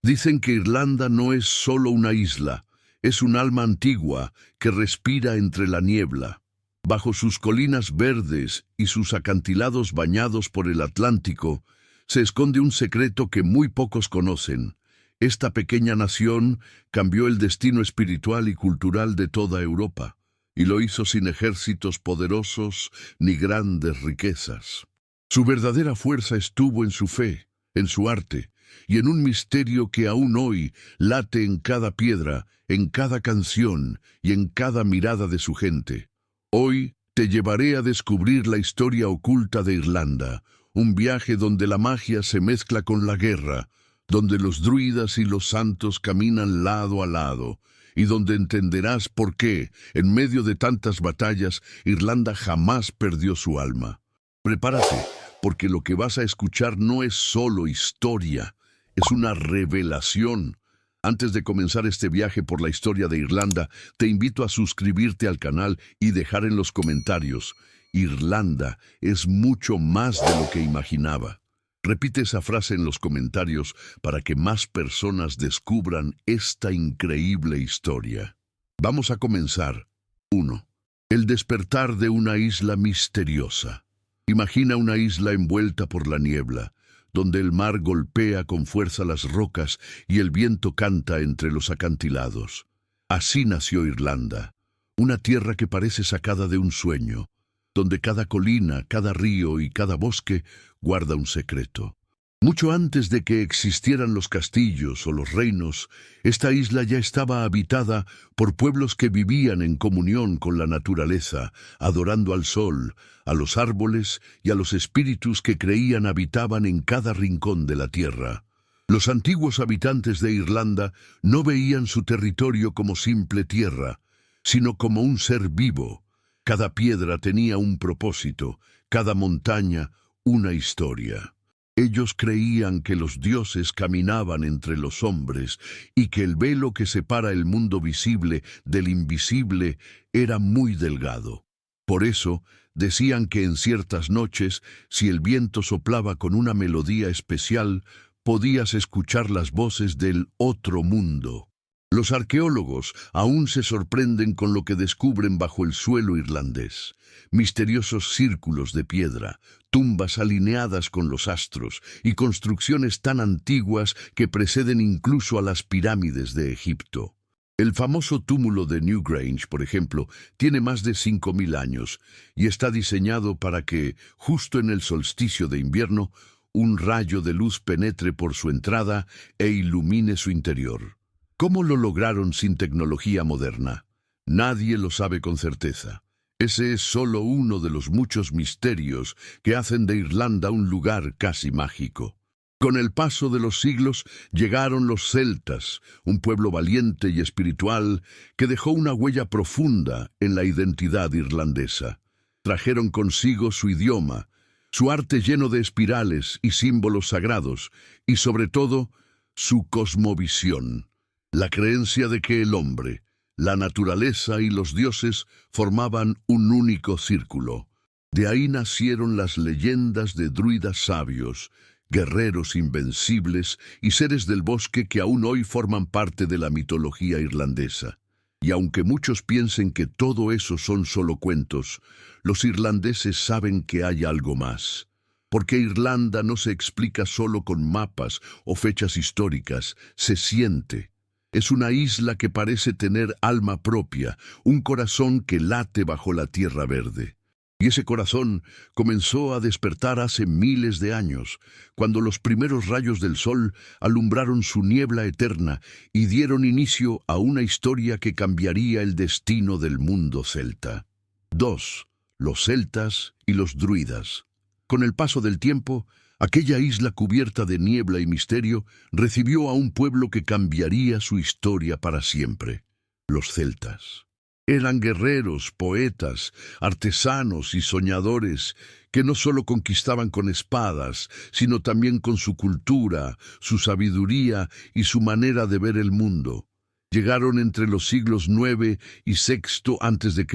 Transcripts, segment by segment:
Dicen que Irlanda no es solo una isla, es un alma antigua que respira entre la niebla. Bajo sus colinas verdes y sus acantilados bañados por el Atlántico, se esconde un secreto que muy pocos conocen. Esta pequeña nación cambió el destino espiritual y cultural de toda Europa, y lo hizo sin ejércitos poderosos ni grandes riquezas. Su verdadera fuerza estuvo en su fe, en su arte, y en un misterio que aún hoy late en cada piedra, en cada canción y en cada mirada de su gente. Hoy te llevaré a descubrir la historia oculta de Irlanda, un viaje donde la magia se mezcla con la guerra, donde los druidas y los santos caminan lado a lado, y donde entenderás por qué, en medio de tantas batallas, Irlanda jamás perdió su alma. Prepárate, porque lo que vas a escuchar no es solo historia, es una revelación. Antes de comenzar este viaje por la historia de Irlanda, te invito a suscribirte al canal y dejar en los comentarios: Irlanda es mucho más de lo que imaginaba. Repite esa frase en los comentarios para que más personas descubran esta increíble historia. Vamos a comenzar. 1. El despertar de una isla misteriosa. Imagina una isla envuelta por la niebla, donde el mar golpea con fuerza las rocas y el viento canta entre los acantilados. Así nació Irlanda, una tierra que parece sacada de un sueño, donde cada colina, cada río y cada bosque guarda un secreto. Mucho antes de que existieran los castillos o los reinos, esta isla ya estaba habitada por pueblos que vivían en comunión con la naturaleza, adorando al sol, a los árboles y a los espíritus que creían habitaban en cada rincón de la tierra. Los antiguos habitantes de Irlanda no veían su territorio como simple tierra, sino como un ser vivo. Cada piedra tenía un propósito, cada montaña una historia. Ellos creían que los dioses caminaban entre los hombres y que el velo que separa el mundo visible del invisible era muy delgado. Por eso, decían que en ciertas noches, si el viento soplaba con una melodía especial, podías escuchar las voces del otro mundo. Los arqueólogos aún se sorprenden con lo que descubren bajo el suelo irlandés: misteriosos círculos de piedra, tumbas alineadas con los astros y construcciones tan antiguas que preceden incluso a las pirámides de Egipto. El famoso túmulo de Newgrange, por ejemplo, tiene más de 5000 años y está diseñado para que, justo en el solsticio de invierno, un rayo de luz penetre por su entrada e ilumine su interior. ¿Cómo lo lograron sin tecnología moderna? Nadie lo sabe con certeza. Ese es solo uno de los muchos misterios que hacen de Irlanda un lugar casi mágico. Con el paso de los siglos llegaron los celtas, un pueblo valiente y espiritual que dejó una huella profunda en la identidad irlandesa. Trajeron consigo su idioma, su arte lleno de espirales y símbolos sagrados, y sobre todo, su cosmovisión. La creencia de que el hombre, la naturaleza y los dioses formaban un único círculo. De ahí nacieron las leyendas de druidas sabios, guerreros invencibles y seres del bosque que aún hoy forman parte de la mitología irlandesa. Y aunque muchos piensen que todo eso son solo cuentos, los irlandeses saben que hay algo más. Porque Irlanda no se explica solo con mapas o fechas históricas, se siente. Es una isla que parece tener alma propia, un corazón que late bajo la tierra verde. Y ese corazón comenzó a despertar hace miles de años, cuando los primeros rayos del sol alumbraron su niebla eterna y dieron inicio a una historia que cambiaría el destino del mundo celta. 2. Los celtas y los druidas. Con el paso del tiempo, aquella isla cubierta de niebla y misterio recibió a un pueblo que cambiaría su historia para siempre: los celtas. Eran guerreros, poetas, artesanos y soñadores que no solo conquistaban con espadas, sino también con su cultura, su sabiduría y su manera de ver el mundo. Llegaron entre los siglos IX y VI a.C.,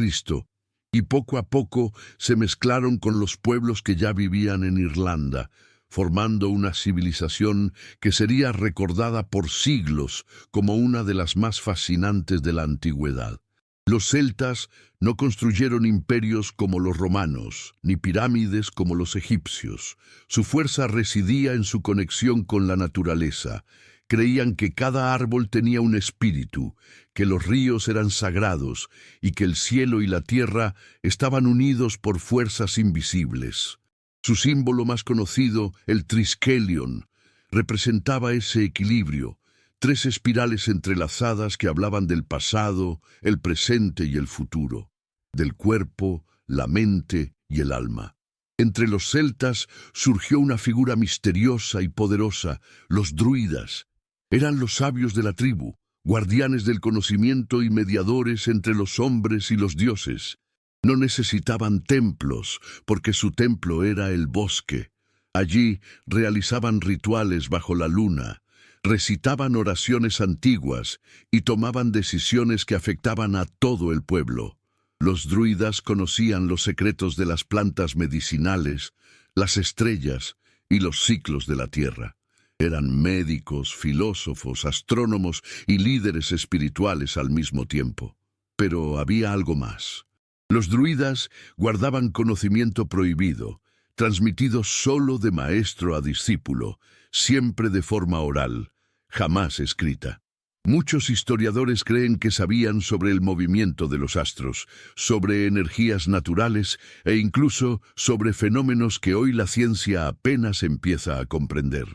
y poco a poco se mezclaron con los pueblos que ya vivían en Irlanda, formando una civilización que sería recordada por siglos como una de las más fascinantes de la antigüedad. Los celtas no construyeron imperios como los romanos, ni pirámides como los egipcios. Su fuerza residía en su conexión con la naturaleza. Creían que cada árbol tenía un espíritu, que los ríos eran sagrados y que el cielo y la tierra estaban unidos por fuerzas invisibles. Su símbolo más conocido, el triskelion, representaba ese equilibrio, tres espirales entrelazadas que hablaban del pasado, el presente y el futuro, del cuerpo, la mente y el alma. Entre los celtas surgió una figura misteriosa y poderosa, los druidas. Eran los sabios de la tribu, guardianes del conocimiento y mediadores entre los hombres y los dioses. No necesitaban templos, porque su templo era el bosque. Allí realizaban rituales bajo la luna, recitaban oraciones antiguas y tomaban decisiones que afectaban a todo el pueblo. Los druidas conocían los secretos de las plantas medicinales, las estrellas y los ciclos de la tierra. Eran médicos, filósofos, astrónomos y líderes espirituales al mismo tiempo. Pero había algo más. Los druidas guardaban conocimiento prohibido, transmitido solo de maestro a discípulo, siempre de forma oral, jamás escrita. Muchos historiadores creen que sabían sobre el movimiento de los astros, sobre energías naturales e incluso sobre fenómenos que hoy la ciencia apenas empieza a comprender.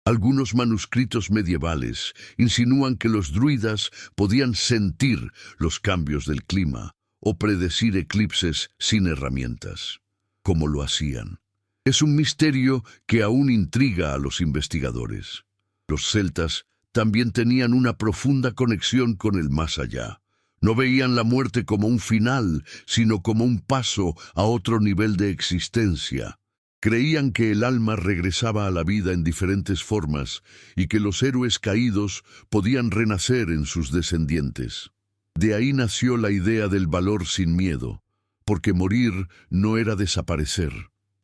Algunos manuscritos medievales insinúan que los druidas podían sentir los cambios del clima o predecir eclipses sin herramientas. ¿Cómo lo hacían? Es un misterio que aún intriga a los investigadores. Los celtas también tenían una profunda conexión con el más allá. No veían la muerte como un final, sino como un paso a otro nivel de existencia. Creían que el alma regresaba a la vida en diferentes formas y que los héroes caídos podían renacer en sus descendientes. De ahí nació la idea del valor sin miedo, porque morir no era desaparecer,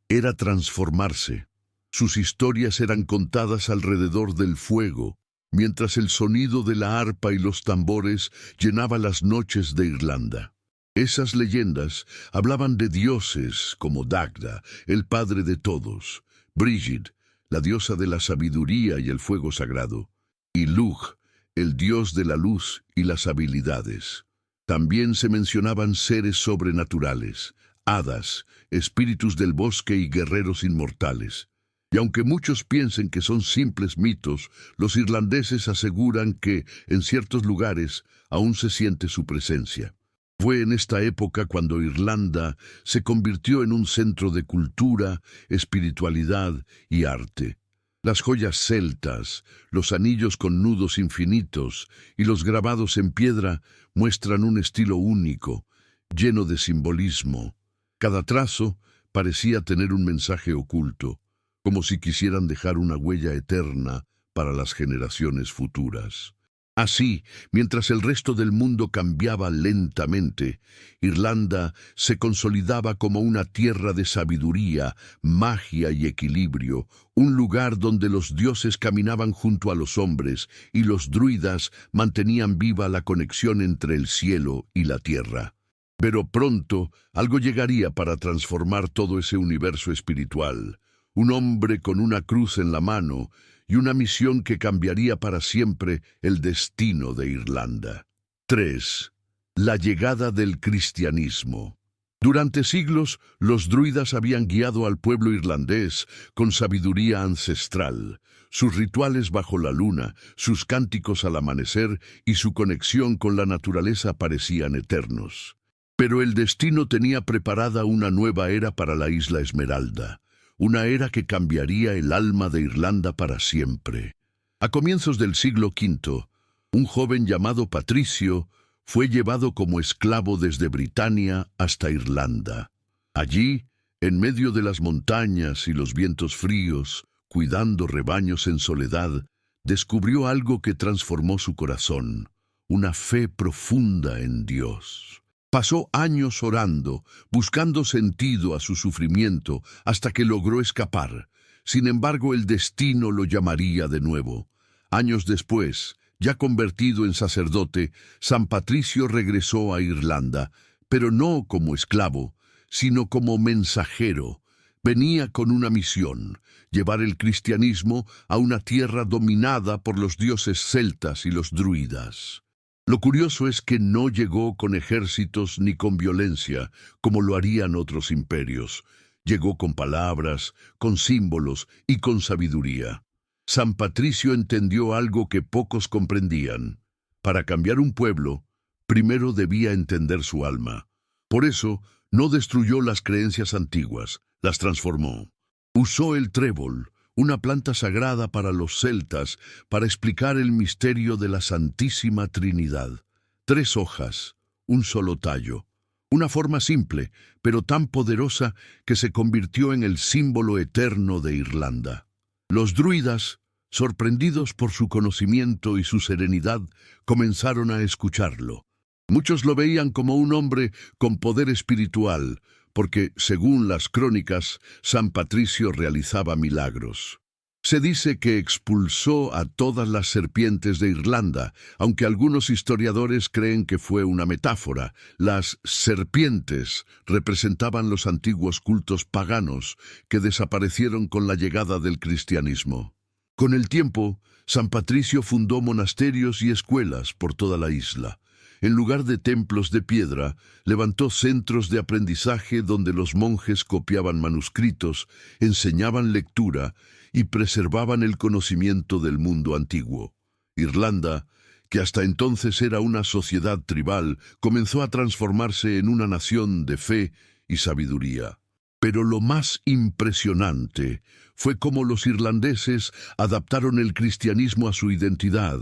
era transformarse. Sus historias eran contadas alrededor del fuego, mientras el sonido de la arpa y los tambores llenaba las noches de Irlanda. Esas leyendas hablaban de dioses como Dagda, el padre de todos, Brigid, la diosa de la sabiduría y el fuego sagrado, y Lugh, el dios de la luz y las habilidades. También se mencionaban seres sobrenaturales, hadas, espíritus del bosque y guerreros inmortales. Y aunque muchos piensen que son simples mitos, los irlandeses aseguran que, en ciertos lugares, aún se siente su presencia. Fue en esta época cuando Irlanda se convirtió en un centro de cultura, espiritualidad y arte. Las joyas celtas, los anillos con nudos infinitos y los grabados en piedra muestran un estilo único, lleno de simbolismo. Cada trazo parecía tener un mensaje oculto, como si quisieran dejar una huella eterna para las generaciones futuras. Así, mientras el resto del mundo cambiaba lentamente, Irlanda se consolidaba como una tierra de sabiduría, magia y equilibrio, un lugar donde los dioses caminaban junto a los hombres y los druidas mantenían viva la conexión entre el cielo y la tierra. Pero pronto algo llegaría para transformar todo ese universo espiritual. Un hombre con una cruz en la mano y una misión que cambiaría para siempre el destino de Irlanda. 3. La llegada del cristianismo. Durante siglos, los druidas habían guiado al pueblo irlandés con sabiduría ancestral. Sus rituales bajo la luna, sus cánticos al amanecer y su conexión con la naturaleza parecían eternos. Pero el destino tenía preparada una nueva era para la isla Esmeralda. Una era que cambiaría el alma de Irlanda para siempre. A comienzos del siglo V, un joven llamado Patricio fue llevado como esclavo desde Britania hasta Irlanda. Allí, en medio de las montañas y los vientos fríos, cuidando rebaños en soledad, descubrió algo que transformó su corazón, una fe profunda en Dios. Pasó años orando, buscando sentido a su sufrimiento, hasta que logró escapar. Sin embargo, el destino lo llamaría de nuevo. Años después, ya convertido en sacerdote, San Patricio regresó a Irlanda, pero no como esclavo, sino como mensajero. Venía con una misión: llevar el cristianismo a una tierra dominada por los dioses celtas y los druidas. Lo curioso es que no llegó con ejércitos ni con violencia, como lo harían otros imperios. Llegó con palabras, con símbolos y con sabiduría. San Patricio entendió algo que pocos comprendían. Para cambiar un pueblo, primero debía entender su alma. Por eso, no destruyó las creencias antiguas, las transformó. Usó el trébol, una planta sagrada para los celtas, para explicar el misterio de la Santísima Trinidad. 3 hojas, un solo tallo. Una forma simple, pero tan poderosa que se convirtió en el símbolo eterno de Irlanda. Los druidas, sorprendidos por su conocimiento y su serenidad, comenzaron a escucharlo. Muchos lo veían como un hombre con poder espiritual, porque, según las crónicas, San Patricio realizaba milagros. Se dice que expulsó a todas las serpientes de Irlanda, aunque algunos historiadores creen que fue una metáfora. Las serpientes representaban los antiguos cultos paganos que desaparecieron con la llegada del cristianismo. Con el tiempo, San Patricio fundó monasterios y escuelas por toda la isla. En lugar de templos de piedra, levantó centros de aprendizaje donde los monjes copiaban manuscritos, enseñaban lectura y preservaban el conocimiento del mundo antiguo. Irlanda, que hasta entonces era una sociedad tribal, comenzó a transformarse en una nación de fe y sabiduría. Pero lo más impresionante fue cómo los irlandeses adaptaron el cristianismo a su identidad.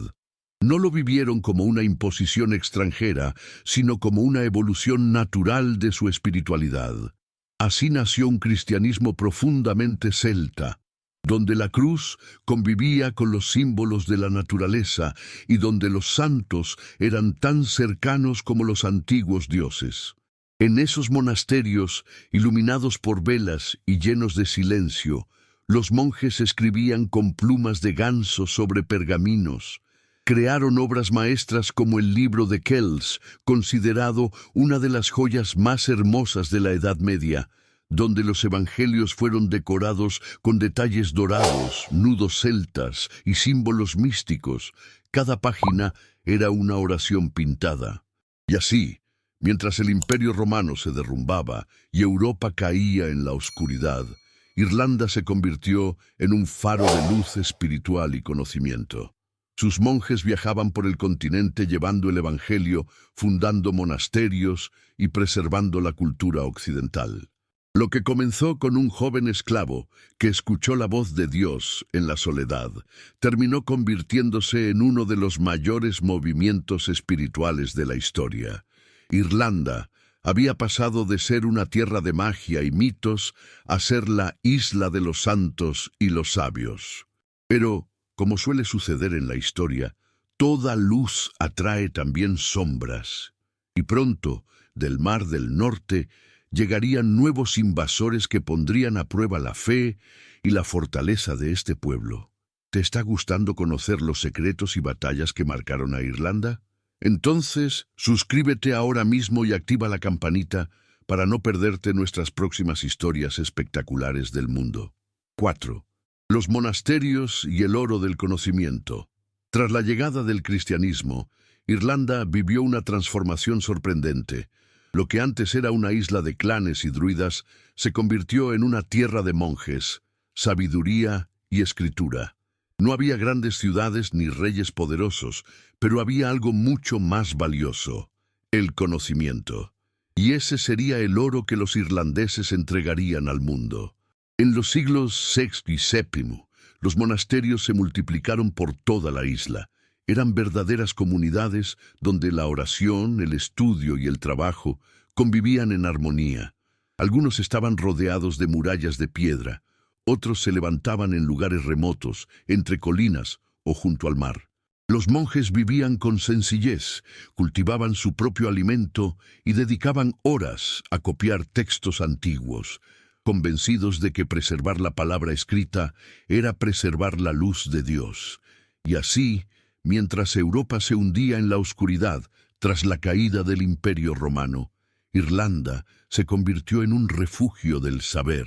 No lo vivieron como una imposición extranjera, sino como una evolución natural de su espiritualidad. Así nació un cristianismo profundamente celta, donde la cruz convivía con los símbolos de la naturaleza y donde los santos eran tan cercanos como los antiguos dioses. En esos monasterios, iluminados por velas y llenos de silencio, los monjes escribían con plumas de ganso sobre pergaminos. Crearon obras maestras como el libro de Kells, considerado una de las joyas más hermosas de la Edad Media, donde los evangelios fueron decorados con detalles dorados, nudos celtas y símbolos místicos. Cada página era una oración pintada. Y así, mientras el Imperio Romano se derrumbaba y Europa caía en la oscuridad, Irlanda se convirtió en un faro de luz espiritual y conocimiento. Sus monjes viajaban por el continente llevando el evangelio, fundando monasterios y preservando la cultura occidental. Lo que comenzó con un joven esclavo que escuchó la voz de Dios en la soledad, terminó convirtiéndose en uno de los mayores movimientos espirituales de la historia. Irlanda había pasado de ser una tierra de magia y mitos a ser la isla de los santos y los sabios. Pero, como suele suceder en la historia, toda luz atrae también sombras, y pronto, del Mar del Norte, llegarían nuevos invasores que pondrían a prueba la fe y la fortaleza de este pueblo. ¿Te está gustando conocer los secretos y batallas que marcaron a Irlanda? Entonces, suscríbete ahora mismo y activa la campanita para no perderte nuestras próximas historias espectaculares del mundo. 4. Los monasterios y el oro del conocimiento. Tras la llegada del cristianismo, Irlanda vivió una transformación sorprendente. Lo que antes era una isla de clanes y druidas se convirtió en una tierra de monjes, sabiduría y escritura. No había grandes ciudades ni reyes poderosos, pero había algo mucho más valioso: el conocimiento. Y ese sería el oro que los irlandeses entregarían al mundo. En los siglos VI y VII, los monasterios se multiplicaron por toda la isla. Eran verdaderas comunidades donde la oración, el estudio y el trabajo convivían en armonía. Algunos estaban rodeados de murallas de piedra, otros se levantaban en lugares remotos, entre colinas o junto al mar. Los monjes vivían con sencillez, cultivaban su propio alimento y dedicaban horas a copiar textos antiguos. convencidos de que preservar la palabra escrita era preservar la luz de Dios. Y así, mientras Europa se hundía en la oscuridad tras la caída del Imperio Romano, Irlanda se convirtió en un refugio del saber.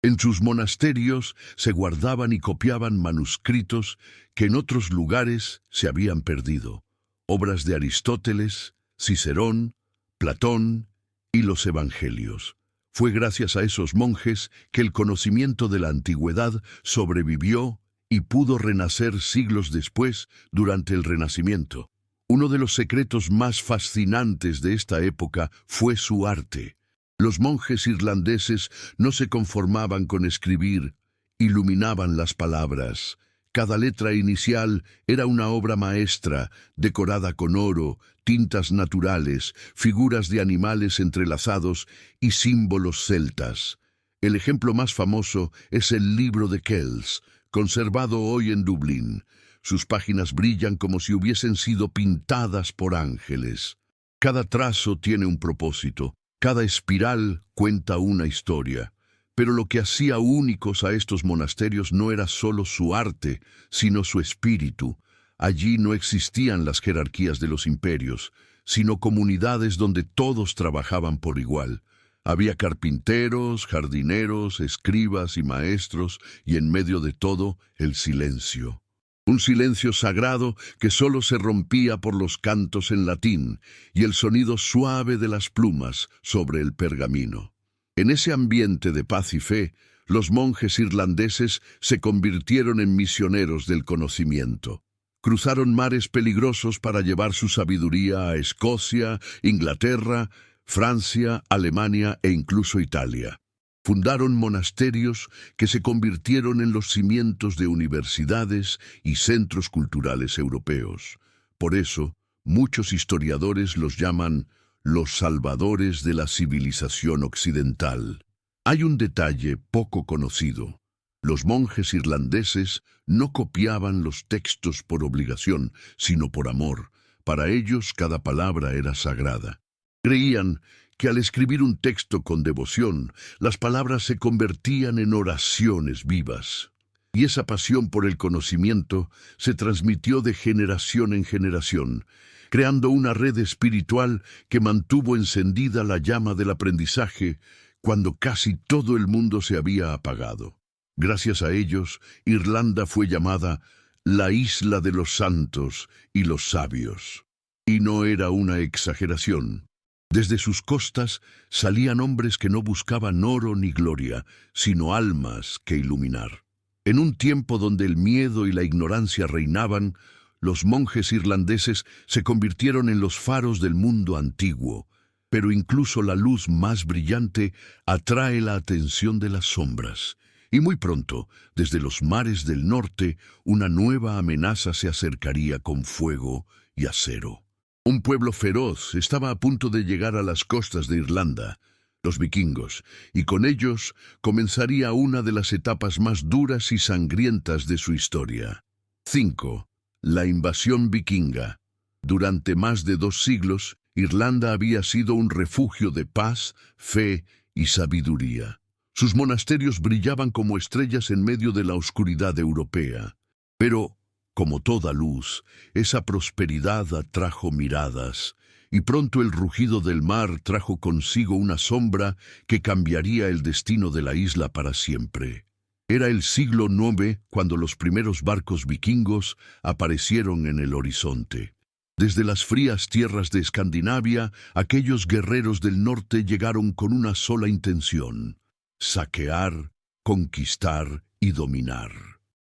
En sus monasterios se guardaban y copiaban manuscritos que en otros lugares se habían perdido. Obras de Aristóteles, Cicerón, Platón y los Evangelios. Fue gracias a esos monjes que el conocimiento de la antigüedad sobrevivió y pudo renacer siglos después durante el Renacimiento. Uno de los secretos más fascinantes de esta época fue su arte. Los monjes irlandeses no se conformaban con escribir, iluminaban las palabras. Cada letra inicial era una obra maestra, decorada con oro, tintas naturales, figuras de animales entrelazados y símbolos celtas. El ejemplo más famoso es el Libro de Kells, conservado hoy en Dublín. Sus páginas brillan como si hubiesen sido pintadas por ángeles. Cada trazo tiene un propósito, cada espiral cuenta una historia. Pero lo que hacía únicos a estos monasterios no era solo su arte, sino su espíritu. Allí no existían las jerarquías de los imperios, sino comunidades donde todos trabajaban por igual. Había carpinteros, jardineros, escribas y maestros, y en medio de todo, el silencio. Un silencio sagrado que solo se rompía por los cantos en latín y el sonido suave de las plumas sobre el pergamino. En ese ambiente de paz y fe, los monjes irlandeses se convirtieron en misioneros del conocimiento. Cruzaron mares peligrosos para llevar su sabiduría a Escocia, Inglaterra, Francia, Alemania e incluso Italia. Fundaron monasterios que se convirtieron en los cimientos de universidades y centros culturales europeos. Por eso, muchos historiadores los llaman los salvadores de la civilización occidental. Hay un detalle poco conocido. Los monjes irlandeses no copiaban los textos por obligación, sino por amor. Para ellos cada palabra era sagrada. Creían que al escribir un texto con devoción, las palabras se convertían en oraciones vivas. Y esa pasión por el conocimiento se transmitió de generación en generación, creando una red espiritual que mantuvo encendida la llama del aprendizaje cuando casi todo el mundo se había apagado. Gracias a ellos, Irlanda fue llamada la isla de los santos y los sabios. Y no era una exageración. Desde sus costas salían hombres que no buscaban oro ni gloria, sino almas que iluminar. En un tiempo donde el miedo y la ignorancia reinaban, los monjes irlandeses se convirtieron en los faros del mundo antiguo, pero incluso la luz más brillante atrae la atención de las sombras. Y muy pronto, desde los mares del norte, una nueva amenaza se acercaría con fuego y acero. Un pueblo feroz estaba a punto de llegar a las costas de Irlanda, los vikingos, y con ellos comenzaría una de las etapas más duras y sangrientas de su historia. 5. La invasión vikinga. Durante más de 2 siglos, Irlanda había sido un refugio de paz, fe y sabiduría. Sus monasterios brillaban como estrellas en medio de la oscuridad europea. Pero, como toda luz, esa prosperidad atrajo miradas, y pronto el rugido del mar trajo consigo una sombra que cambiaría el destino de la isla para siempre. Era el siglo IX cuando los primeros barcos vikingos aparecieron en el horizonte. Desde las frías tierras de Escandinavia, aquellos guerreros del norte llegaron con una sola intención: saquear, conquistar y dominar.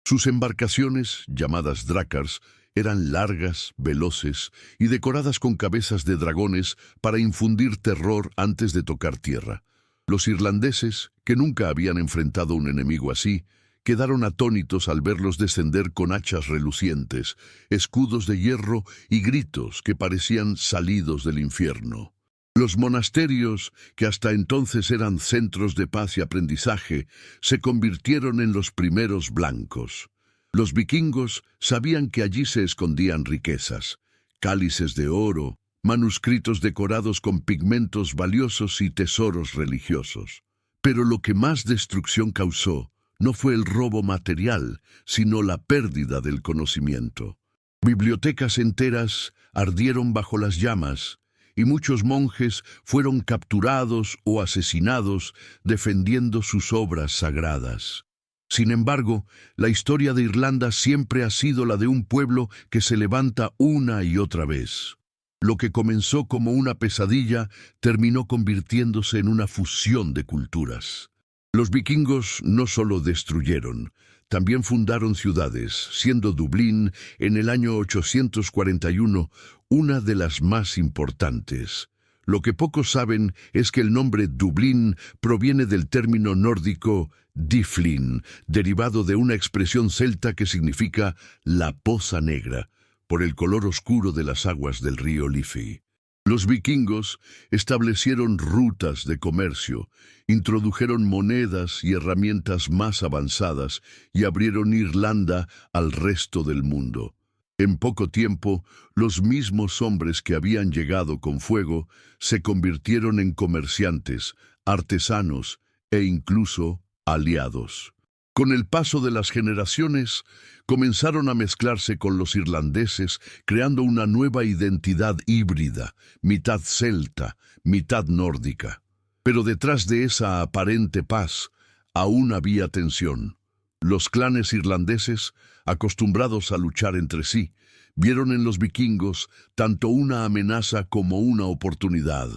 Sus embarcaciones, llamadas drácars, eran largas, veloces y decoradas con cabezas de dragones para infundir terror antes de tocar tierra. Los irlandeses, que nunca habían enfrentado un enemigo así, quedaron atónitos al verlos descender con hachas relucientes, escudos de hierro y gritos que parecían salidos del infierno. Los monasterios, que hasta entonces eran centros de paz y aprendizaje, se convirtieron en los primeros blancos. Los vikingos sabían que allí se escondían riquezas, cálices de oro, manuscritos decorados con pigmentos valiosos y tesoros religiosos. Pero lo que más destrucción causó no fue el robo material, sino la pérdida del conocimiento. Bibliotecas enteras ardieron bajo las llamas, y muchos monjes fueron capturados o asesinados defendiendo sus obras sagradas. Sin embargo, la historia de Irlanda siempre ha sido la de un pueblo que se levanta una y otra vez. Lo que comenzó como una pesadilla terminó convirtiéndose en una fusión de culturas. Los vikingos no solo destruyeron, también fundaron ciudades, siendo Dublín, en el año 841, una de las más importantes. Lo que pocos saben es que el nombre Dublín proviene del término nórdico Diflin, derivado de una expresión celta que significa la poza negra, por el color oscuro de las aguas del río Liffey. Los vikingos establecieron rutas de comercio, introdujeron monedas y herramientas más avanzadas y abrieron Irlanda al resto del mundo. En poco tiempo, los mismos hombres que habían llegado con fuego se convirtieron en comerciantes, artesanos e incluso aliados. Con el paso de las generaciones, comenzaron a mezclarse con los irlandeses, creando una nueva identidad híbrida, mitad celta, mitad nórdica. Pero detrás de esa aparente paz, aún había tensión. Los clanes irlandeses, acostumbrados a luchar entre sí, vieron en los vikingos tanto una amenaza como una oportunidad.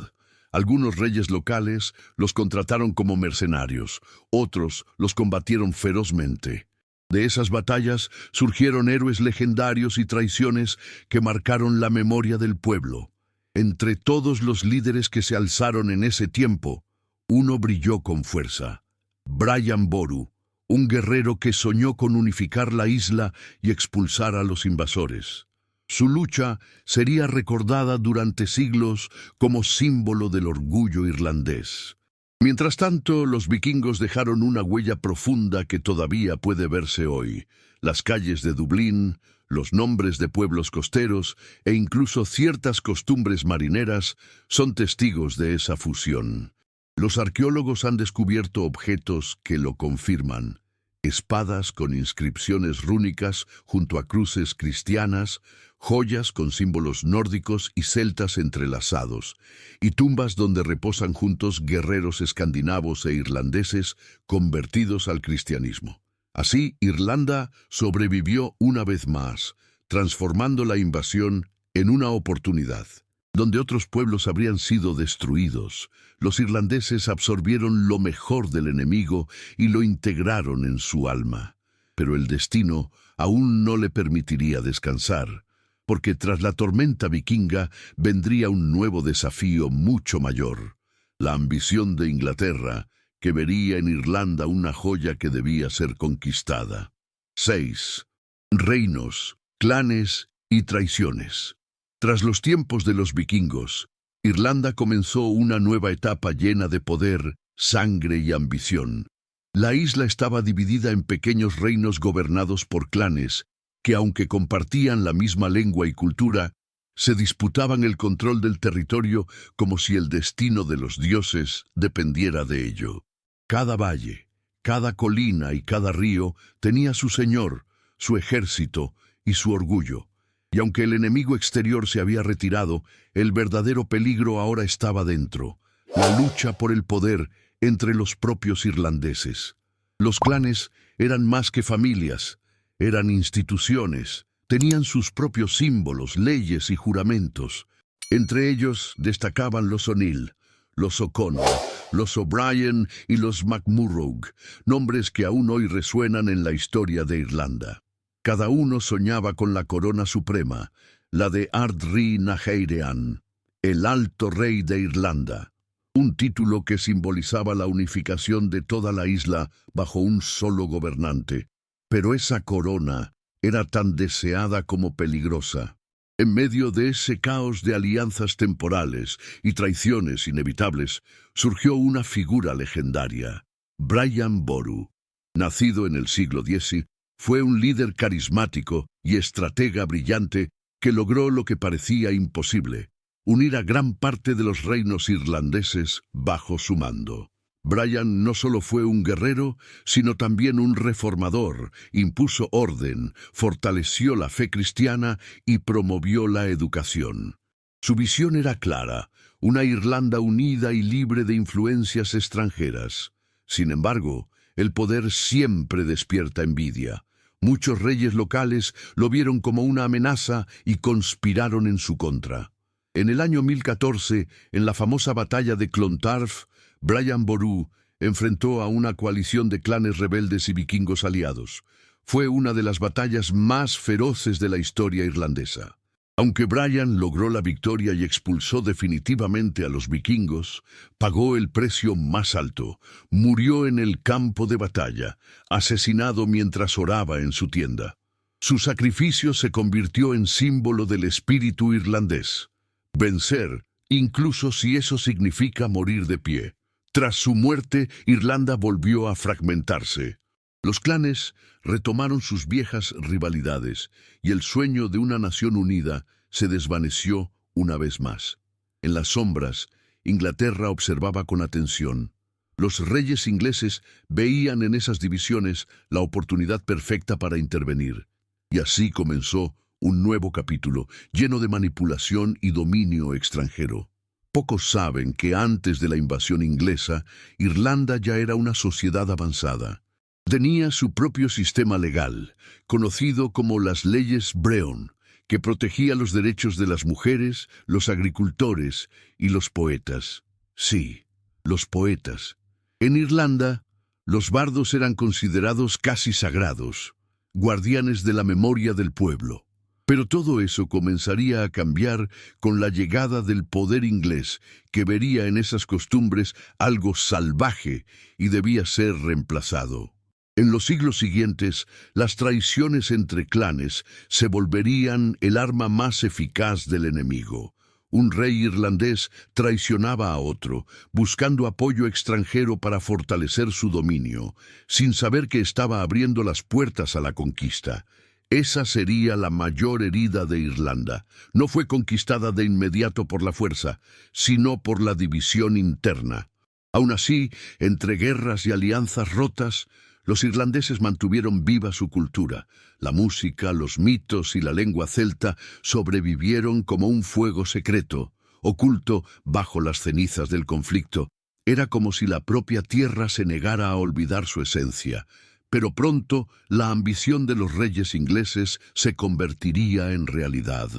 Algunos reyes locales los contrataron como mercenarios, otros los combatieron ferozmente. De esas batallas surgieron héroes legendarios y traiciones que marcaron la memoria del pueblo. Entre todos los líderes que se alzaron en ese tiempo, uno brilló con fuerza: Brian Boru, un guerrero que soñó con unificar la isla y expulsar a los invasores. Su lucha sería recordada durante siglos como símbolo del orgullo irlandés. Mientras tanto, los vikingos dejaron una huella profunda que todavía puede verse hoy. Las calles de Dublín, los nombres de pueblos costeros e incluso ciertas costumbres marineras son testigos de esa fusión. Los arqueólogos han descubierto objetos que lo confirman: espadas con inscripciones rúnicas junto a cruces cristianas, joyas con símbolos nórdicos y celtas entrelazados, y tumbas donde reposan juntos guerreros escandinavos e irlandeses convertidos al cristianismo. Así, Irlanda sobrevivió una vez más, transformando la invasión en una oportunidad. Donde otros pueblos habrían sido destruidos, los irlandeses absorbieron lo mejor del enemigo y lo integraron en su alma. Pero el destino aún no le permitiría descansar, porque tras la tormenta vikinga vendría un nuevo desafío mucho mayor: la ambición de Inglaterra, que vería en Irlanda una joya que debía ser conquistada. 6. Reinos, clanes y traiciones. Tras los tiempos de los vikingos, Irlanda comenzó una nueva etapa llena de poder, sangre y ambición. La isla estaba dividida en pequeños reinos gobernados por clanes que, aunque compartían la misma lengua y cultura, se disputaban el control del territorio como si el destino de los dioses dependiera de ello. Cada valle, cada colina y cada río tenía su señor, su ejército y su orgullo. Y aunque el enemigo exterior se había retirado, el verdadero peligro ahora estaba dentro: la lucha por el poder entre los propios irlandeses. Los clanes eran más que familias, eran instituciones, tenían sus propios símbolos, leyes y juramentos. Entre ellos destacaban los O'Neill, los O'Connor, los O'Brien y los MacMurrough, nombres que aún hoy resuenan en la historia de Irlanda. Cada uno soñaba con la corona suprema, la de Ard Rí na HÉireann, el Alto Rey de Irlanda, un título que simbolizaba la unificación de toda la isla bajo un solo gobernante. Pero esa corona era tan deseada como peligrosa. En medio de ese caos de alianzas temporales y traiciones inevitables, surgió una figura legendaria: Brian Boru. Nacido en el siglo X, fue un líder carismático y estratega brillante que logró lo que parecía imposible: unir a gran parte de los reinos irlandeses bajo su mando. Brian no solo fue un guerrero, sino también un reformador, impuso orden, fortaleció la fe cristiana y promovió la educación. Su visión era clara, una Irlanda unida y libre de influencias extranjeras. Sin embargo, el poder siempre despierta envidia. Muchos reyes locales lo vieron como una amenaza y conspiraron en su contra. En el año 1014, en la famosa batalla de Clontarf, Brian Boru enfrentó a una coalición de clanes rebeldes y vikingos aliados. Fue una de las batallas más feroces de la historia irlandesa. Aunque Brian logró la victoria y expulsó definitivamente a los vikingos, pagó el precio más alto. Murió en el campo de batalla, asesinado mientras oraba en su tienda. Su sacrificio se convirtió en símbolo del espíritu irlandés. Vencer, incluso si eso significa morir de pie. Tras su muerte, Irlanda volvió a fragmentarse. Los clanes retomaron sus viejas rivalidades y el sueño de una nación unida se desvaneció una vez más. En las sombras, Inglaterra observaba con atención. Los reyes ingleses veían en esas divisiones la oportunidad perfecta para intervenir. Y así comenzó un nuevo capítulo, lleno de manipulación y dominio extranjero. Pocos saben que antes de la invasión inglesa, Irlanda ya era una sociedad avanzada. Tenía su propio sistema legal, conocido como las leyes Brehon, que protegía los derechos de las mujeres, los agricultores y los poetas. Sí, los poetas. En Irlanda, los bardos eran considerados casi sagrados, guardianes de la memoria del pueblo. Pero todo eso comenzaría a cambiar con la llegada del poder inglés, que vería en esas costumbres algo salvaje y debía ser reemplazado. En los siglos siguientes, las traiciones entre clanes se volverían el arma más eficaz del enemigo. Un rey irlandés traicionaba a otro, buscando apoyo extranjero para fortalecer su dominio, sin saber que estaba abriendo las puertas a la conquista. Esa sería la mayor herida de Irlanda. No fue conquistada de inmediato por la fuerza, sino por la división interna. Aún así, entre guerras y alianzas rotas, los irlandeses mantuvieron viva su cultura. La música, los mitos y la lengua celta sobrevivieron como un fuego secreto, oculto bajo las cenizas del conflicto. Era como si la propia tierra se negara a olvidar su esencia. Pero pronto, la ambición de los reyes ingleses se convertiría en realidad.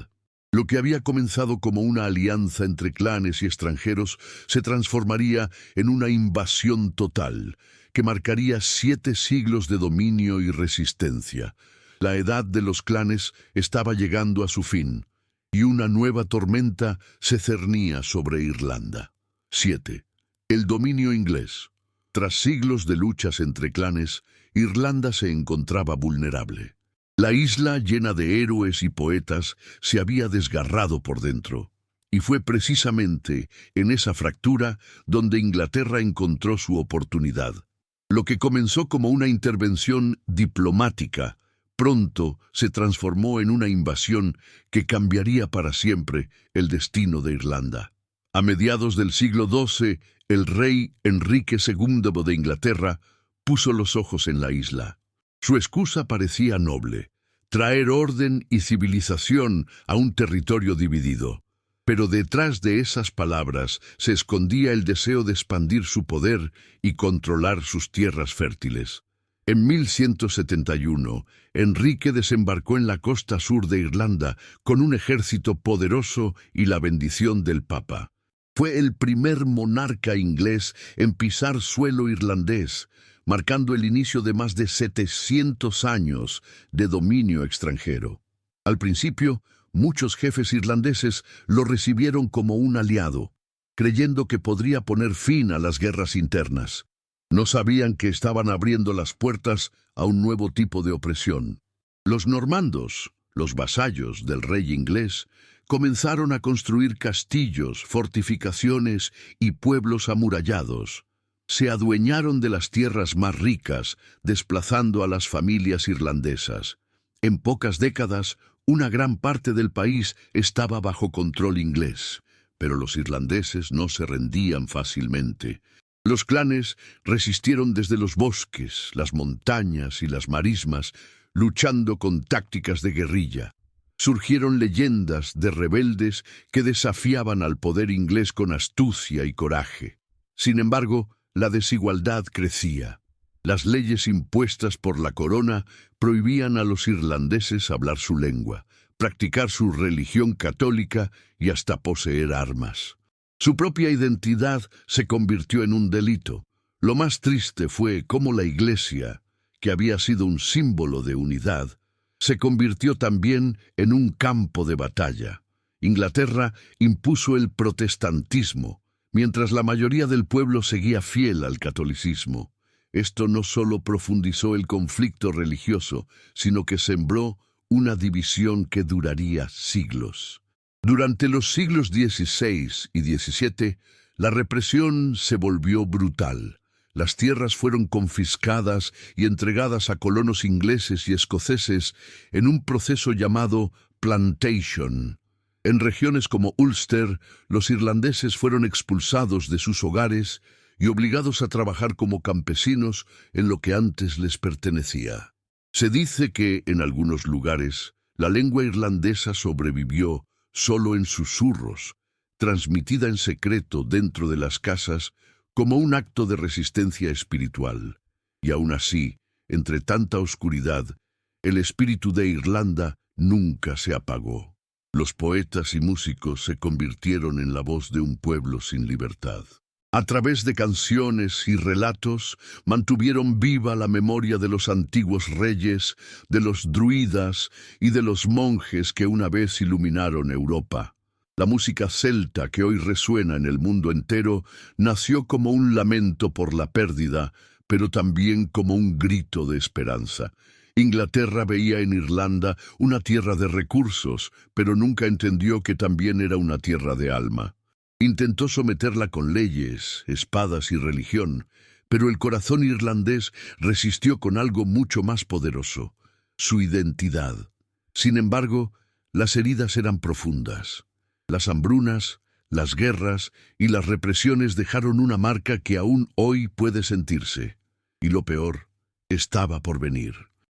Lo que había comenzado como una alianza entre clanes y extranjeros se transformaría en una invasión total, que marcaría 7 siglos de dominio y resistencia. La edad de los clanes estaba llegando a su fin, y una nueva tormenta se cernía sobre Irlanda. 7. El dominio inglés. Tras siglos de luchas entre clanes, Irlanda se encontraba vulnerable. La isla, llena de héroes y poetas, se había desgarrado por dentro. Y fue precisamente en esa fractura donde Inglaterra encontró su oportunidad. Lo que comenzó como una intervención diplomática, pronto se transformó en una invasión que cambiaría para siempre el destino de Irlanda. A mediados del siglo XII, el rey Enrique II de Inglaterra puso los ojos en la isla. Su excusa parecía noble: traer orden y civilización a un territorio dividido. Pero detrás de esas palabras se escondía el deseo de expandir su poder y controlar sus tierras fértiles. En 1171, Enrique desembarcó en la costa sur de Irlanda con un ejército poderoso y la bendición del Papa. Fue el primer monarca inglés en pisar suelo irlandés, marcando el inicio de más de 700 años de dominio extranjero. Al principio, muchos jefes irlandeses lo recibieron como un aliado, creyendo que podría poner fin a las guerras internas. No sabían que estaban abriendo las puertas a un nuevo tipo de opresión. Los normandos, los vasallos del rey inglés, comenzaron a construir castillos, fortificaciones y pueblos amurallados. Se adueñaron de las tierras más ricas, desplazando a las familias irlandesas. En pocas décadas, una gran parte del país estaba bajo control inglés, pero los irlandeses no se rendían fácilmente. Los clanes resistieron desde los bosques, las montañas y las marismas, luchando con tácticas de guerrilla. Surgieron leyendas de rebeldes que desafiaban al poder inglés con astucia y coraje. Sin embargo, la desigualdad crecía. Las leyes impuestas por la corona prohibían a los irlandeses hablar su lengua, practicar su religión católica y hasta poseer armas. Su propia identidad se convirtió en un delito. Lo más triste fue cómo la Iglesia, que había sido un símbolo de unidad, se convirtió también en un campo de batalla. Inglaterra impuso el protestantismo, mientras la mayoría del pueblo seguía fiel al catolicismo. Esto no solo profundizó el conflicto religioso, sino que sembró una división que duraría siglos. Durante los siglos XVI y XVII, la represión se volvió brutal. Las tierras fueron confiscadas y entregadas a colonos ingleses y escoceses en un proceso llamado plantation. En regiones como Ulster, los irlandeses fueron expulsados de sus hogares y obligados a trabajar como campesinos en lo que antes les pertenecía. Se dice que, en algunos lugares, la lengua irlandesa sobrevivió solo en susurros, transmitida en secreto dentro de las casas como un acto de resistencia espiritual. Y aún así, entre tanta oscuridad, el espíritu de Irlanda nunca se apagó. Los poetas y músicos se convirtieron en la voz de un pueblo sin libertad. A través de canciones y relatos, mantuvieron viva la memoria de los antiguos reyes, de los druidas y de los monjes que una vez iluminaron Europa. La música celta que hoy resuena en el mundo entero nació como un lamento por la pérdida, pero también como un grito de esperanza. Inglaterra veía en Irlanda una tierra de recursos, pero nunca entendió que también era una tierra de alma. Intentó someterla con leyes, espadas y religión, pero el corazón irlandés resistió con algo mucho más poderoso: su identidad. Sin embargo, las heridas eran profundas. Las hambrunas, las guerras y las represiones dejaron una marca que aún hoy puede sentirse. Y lo peor estaba por venir.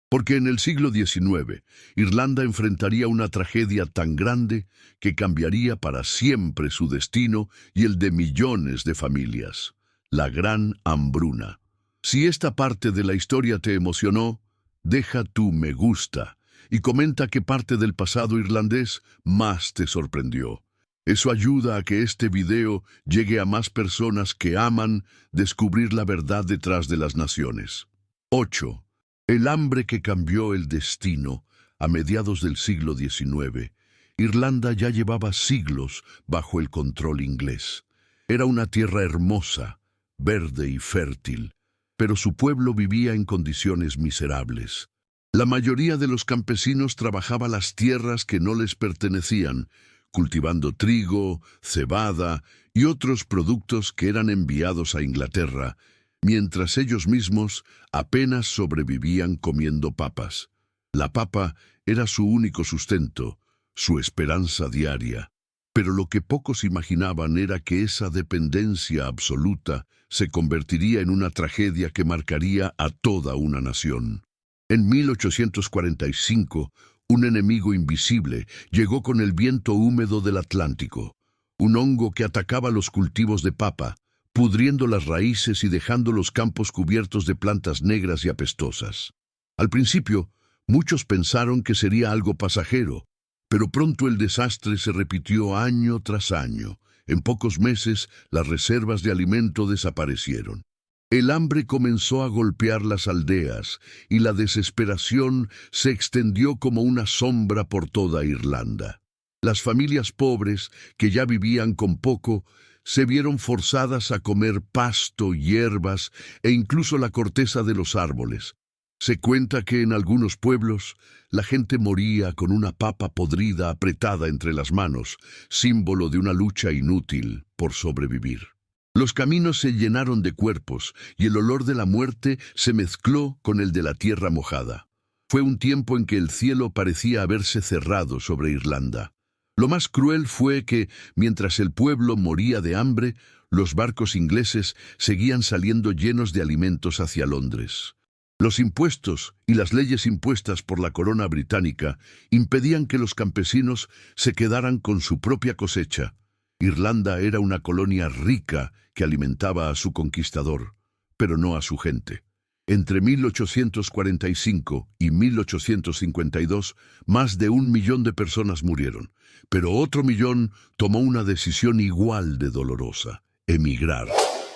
Porque en el siglo XIX, Irlanda enfrentaría una tragedia tan grande que cambiaría para siempre su destino y el de millones de familias: la Gran Hambruna. Si esta parte de la historia te emocionó, deja tu me gusta y comenta qué parte del pasado irlandés más te sorprendió. Eso ayuda a que este video llegue a más personas que aman descubrir la verdad detrás de las naciones. 8. El hambre que cambió el destino. A mediados del siglo XIX, Irlanda ya llevaba siglos bajo el control inglés. Era una tierra hermosa, verde y fértil, pero su pueblo vivía en condiciones miserables. La mayoría de los campesinos trabajaba las tierras que no les pertenecían, cultivando trigo, cebada y otros productos que eran enviados a Inglaterra, mientras ellos mismos apenas sobrevivían comiendo papas. La papa era su único sustento, su esperanza diaria. Pero lo que pocos imaginaban era que esa dependencia absoluta se convertiría en una tragedia que marcaría a toda una nación. En 1845, un enemigo invisible llegó con el viento húmedo del Atlántico, un hongo que atacaba los cultivos de papa, pudriendo las raíces y dejando los campos cubiertos de plantas negras y apestosas. Al principio, muchos pensaron que sería algo pasajero, pero pronto el desastre se repitió año tras año. En pocos meses, las reservas de alimento desaparecieron. El hambre comenzó a golpear las aldeas y la desesperación se extendió como una sombra por toda Irlanda. Las familias pobres, que ya vivían con poco, se vieron forzadas a comer pasto, hierbas e incluso la corteza de los árboles. Se cuenta que en algunos pueblos la gente moría con una papa podrida apretada entre las manos, símbolo de una lucha inútil por sobrevivir. Los caminos se llenaron de cuerpos y el olor de la muerte se mezcló con el de la tierra mojada. Fue un tiempo en que el cielo parecía haberse cerrado sobre Irlanda. Lo más cruel fue que, mientras el pueblo moría de hambre, los barcos ingleses seguían saliendo llenos de alimentos hacia Londres. Los impuestos y las leyes impuestas por la corona británica impedían que los campesinos se quedaran con su propia cosecha. Irlanda era una colonia rica que alimentaba a su conquistador, pero no a su gente. Entre 1845 y 1852, más de 1 millón de personas murieron, pero otro millón tomó una decisión igual de dolorosa: emigrar.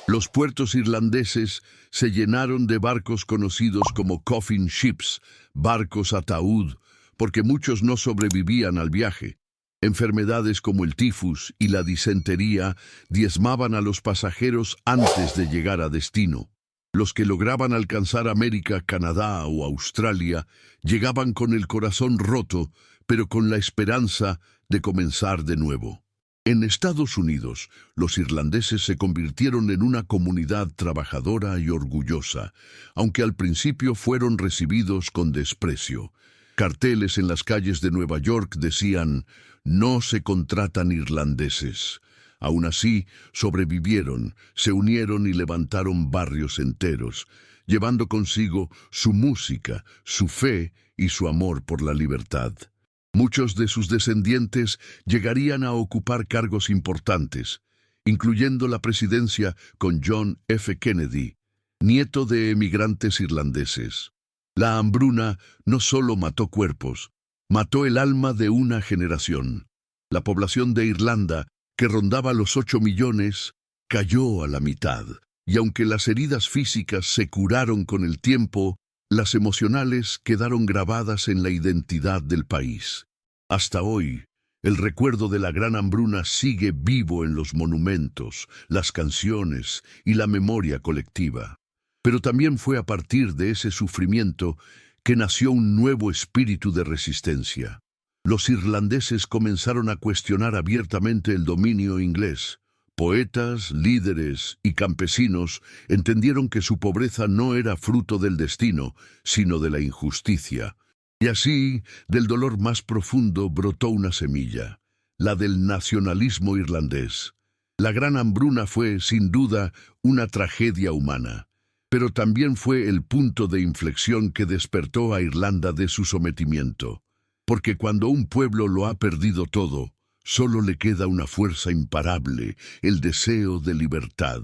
Los puertos irlandeses se llenaron de barcos conocidos como coffin ships, barcos ataúd, porque muchos no sobrevivían al viaje. Enfermedades como el tifus y la disentería diezmaban a los pasajeros antes de llegar a destino. Los que lograban alcanzar América, Canadá o Australia llegaban con el corazón roto, pero con la esperanza de comenzar de nuevo. En Estados Unidos, los irlandeses se convirtieron en una comunidad trabajadora y orgullosa, aunque al principio fueron recibidos con desprecio. Carteles en las calles de Nueva York decían: "No se contratan irlandeses". Aún así, sobrevivieron, se unieron y levantaron barrios enteros, llevando consigo su música, su fe y su amor por la libertad. Muchos de sus descendientes llegarían a ocupar cargos importantes, incluyendo la presidencia con John F. Kennedy, nieto de emigrantes irlandeses. La hambruna no solo mató cuerpos, mató el alma de una generación. La población de Irlanda, que rondaba los 8 millones, cayó a la mitad, y aunque las heridas físicas se curaron con el tiempo, las emocionales quedaron grabadas en la identidad del país. Hasta hoy, el recuerdo de la gran hambruna sigue vivo en los monumentos, las canciones y la memoria colectiva. Pero también fue a partir de ese sufrimiento que nació un nuevo espíritu de resistencia. Los irlandeses comenzaron a cuestionar abiertamente el dominio inglés. Poetas, líderes y campesinos entendieron que su pobreza no era fruto del destino, sino de la injusticia. Y así, del dolor más profundo brotó una semilla, la del nacionalismo irlandés. La gran hambruna fue, sin duda, una tragedia humana, pero también fue el punto de inflexión que despertó a Irlanda de su sometimiento. Porque cuando un pueblo lo ha perdido todo, solo le queda una fuerza imparable, el deseo de libertad.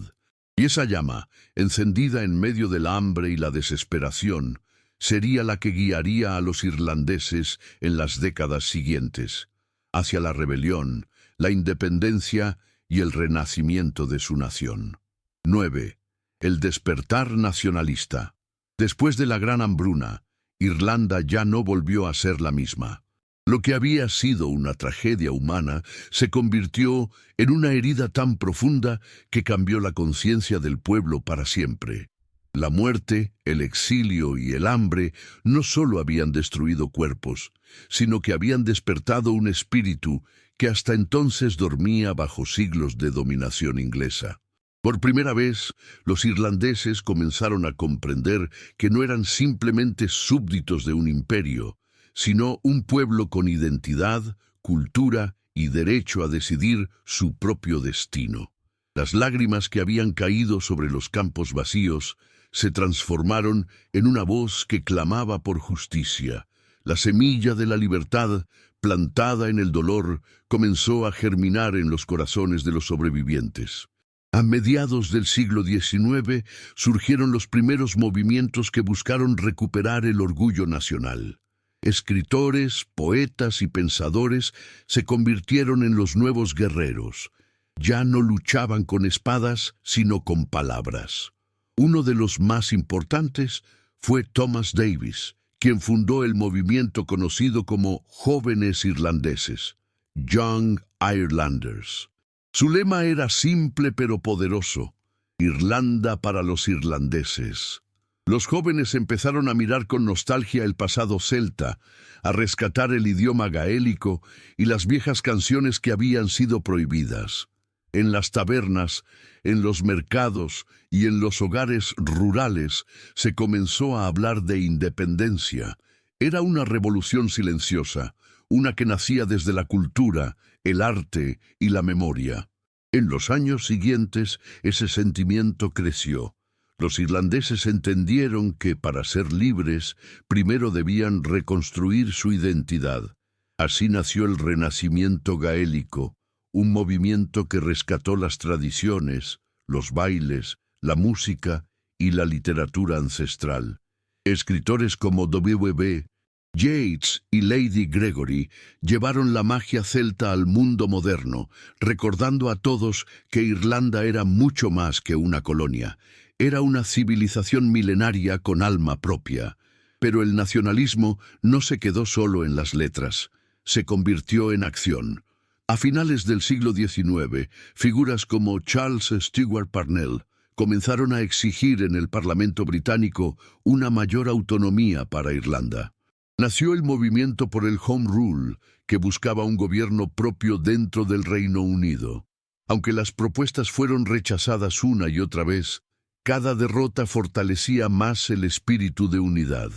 Y esa llama, encendida en medio del hambre y la desesperación, sería la que guiaría a los irlandeses en las décadas siguientes, hacia la rebelión, la independencia y el renacimiento de su nación. 9. El despertar nacionalista. Después de la gran hambruna, Irlanda ya no volvió a ser la misma. Lo que había sido una tragedia humana se convirtió en una herida tan profunda que cambió la conciencia del pueblo para siempre. La muerte, el exilio y el hambre no solo habían destruido cuerpos, sino que habían despertado un espíritu que hasta entonces dormía bajo siglos de dominación inglesa. Por primera vez, los irlandeses comenzaron a comprender que no eran simplemente súbditos de un imperio, sino un pueblo con identidad, cultura y derecho a decidir su propio destino. Las lágrimas que habían caído sobre los campos vacíos se transformaron en una voz que clamaba por justicia. La semilla de la libertad, plantada en el dolor, comenzó a germinar en los corazones de los sobrevivientes. A mediados del siglo XIX surgieron los primeros movimientos que buscaron recuperar el orgullo nacional. Escritores, poetas y pensadores se convirtieron en los nuevos guerreros. Ya no luchaban con espadas, sino con palabras. Uno de los más importantes fue Thomas Davis, quien fundó el movimiento conocido como Jóvenes Irlandeses, Young Irelanders. Su lema era simple pero poderoso: Irlanda para los irlandeses. Los jóvenes empezaron a mirar con nostalgia el pasado celta, a rescatar el idioma gaélico y las viejas canciones que habían sido prohibidas. En las tabernas, en los mercados y en los hogares rurales se comenzó a hablar de independencia. Era una revolución silenciosa, una que nacía desde la cultura, el arte y la memoria. En los años siguientes, ese sentimiento creció. Los irlandeses entendieron que, para ser libres, primero debían reconstruir su identidad. Así nació el Renacimiento gaélico, un movimiento que rescató las tradiciones, los bailes, la música y la literatura ancestral. Escritores como W.B. Yeats y Lady Gregory llevaron la magia celta al mundo moderno, recordando a todos que Irlanda era mucho más que una colonia. Era una civilización milenaria con alma propia. Pero el nacionalismo no se quedó solo en las letras, se convirtió en acción. A finales del siglo XIX, figuras como Charles Stewart Parnell comenzaron a exigir en el Parlamento británico una mayor autonomía para Irlanda. Nació el movimiento por el Home Rule, que buscaba un gobierno propio dentro del Reino Unido. Aunque las propuestas fueron rechazadas una y otra vez, cada derrota fortalecía más el espíritu de unidad.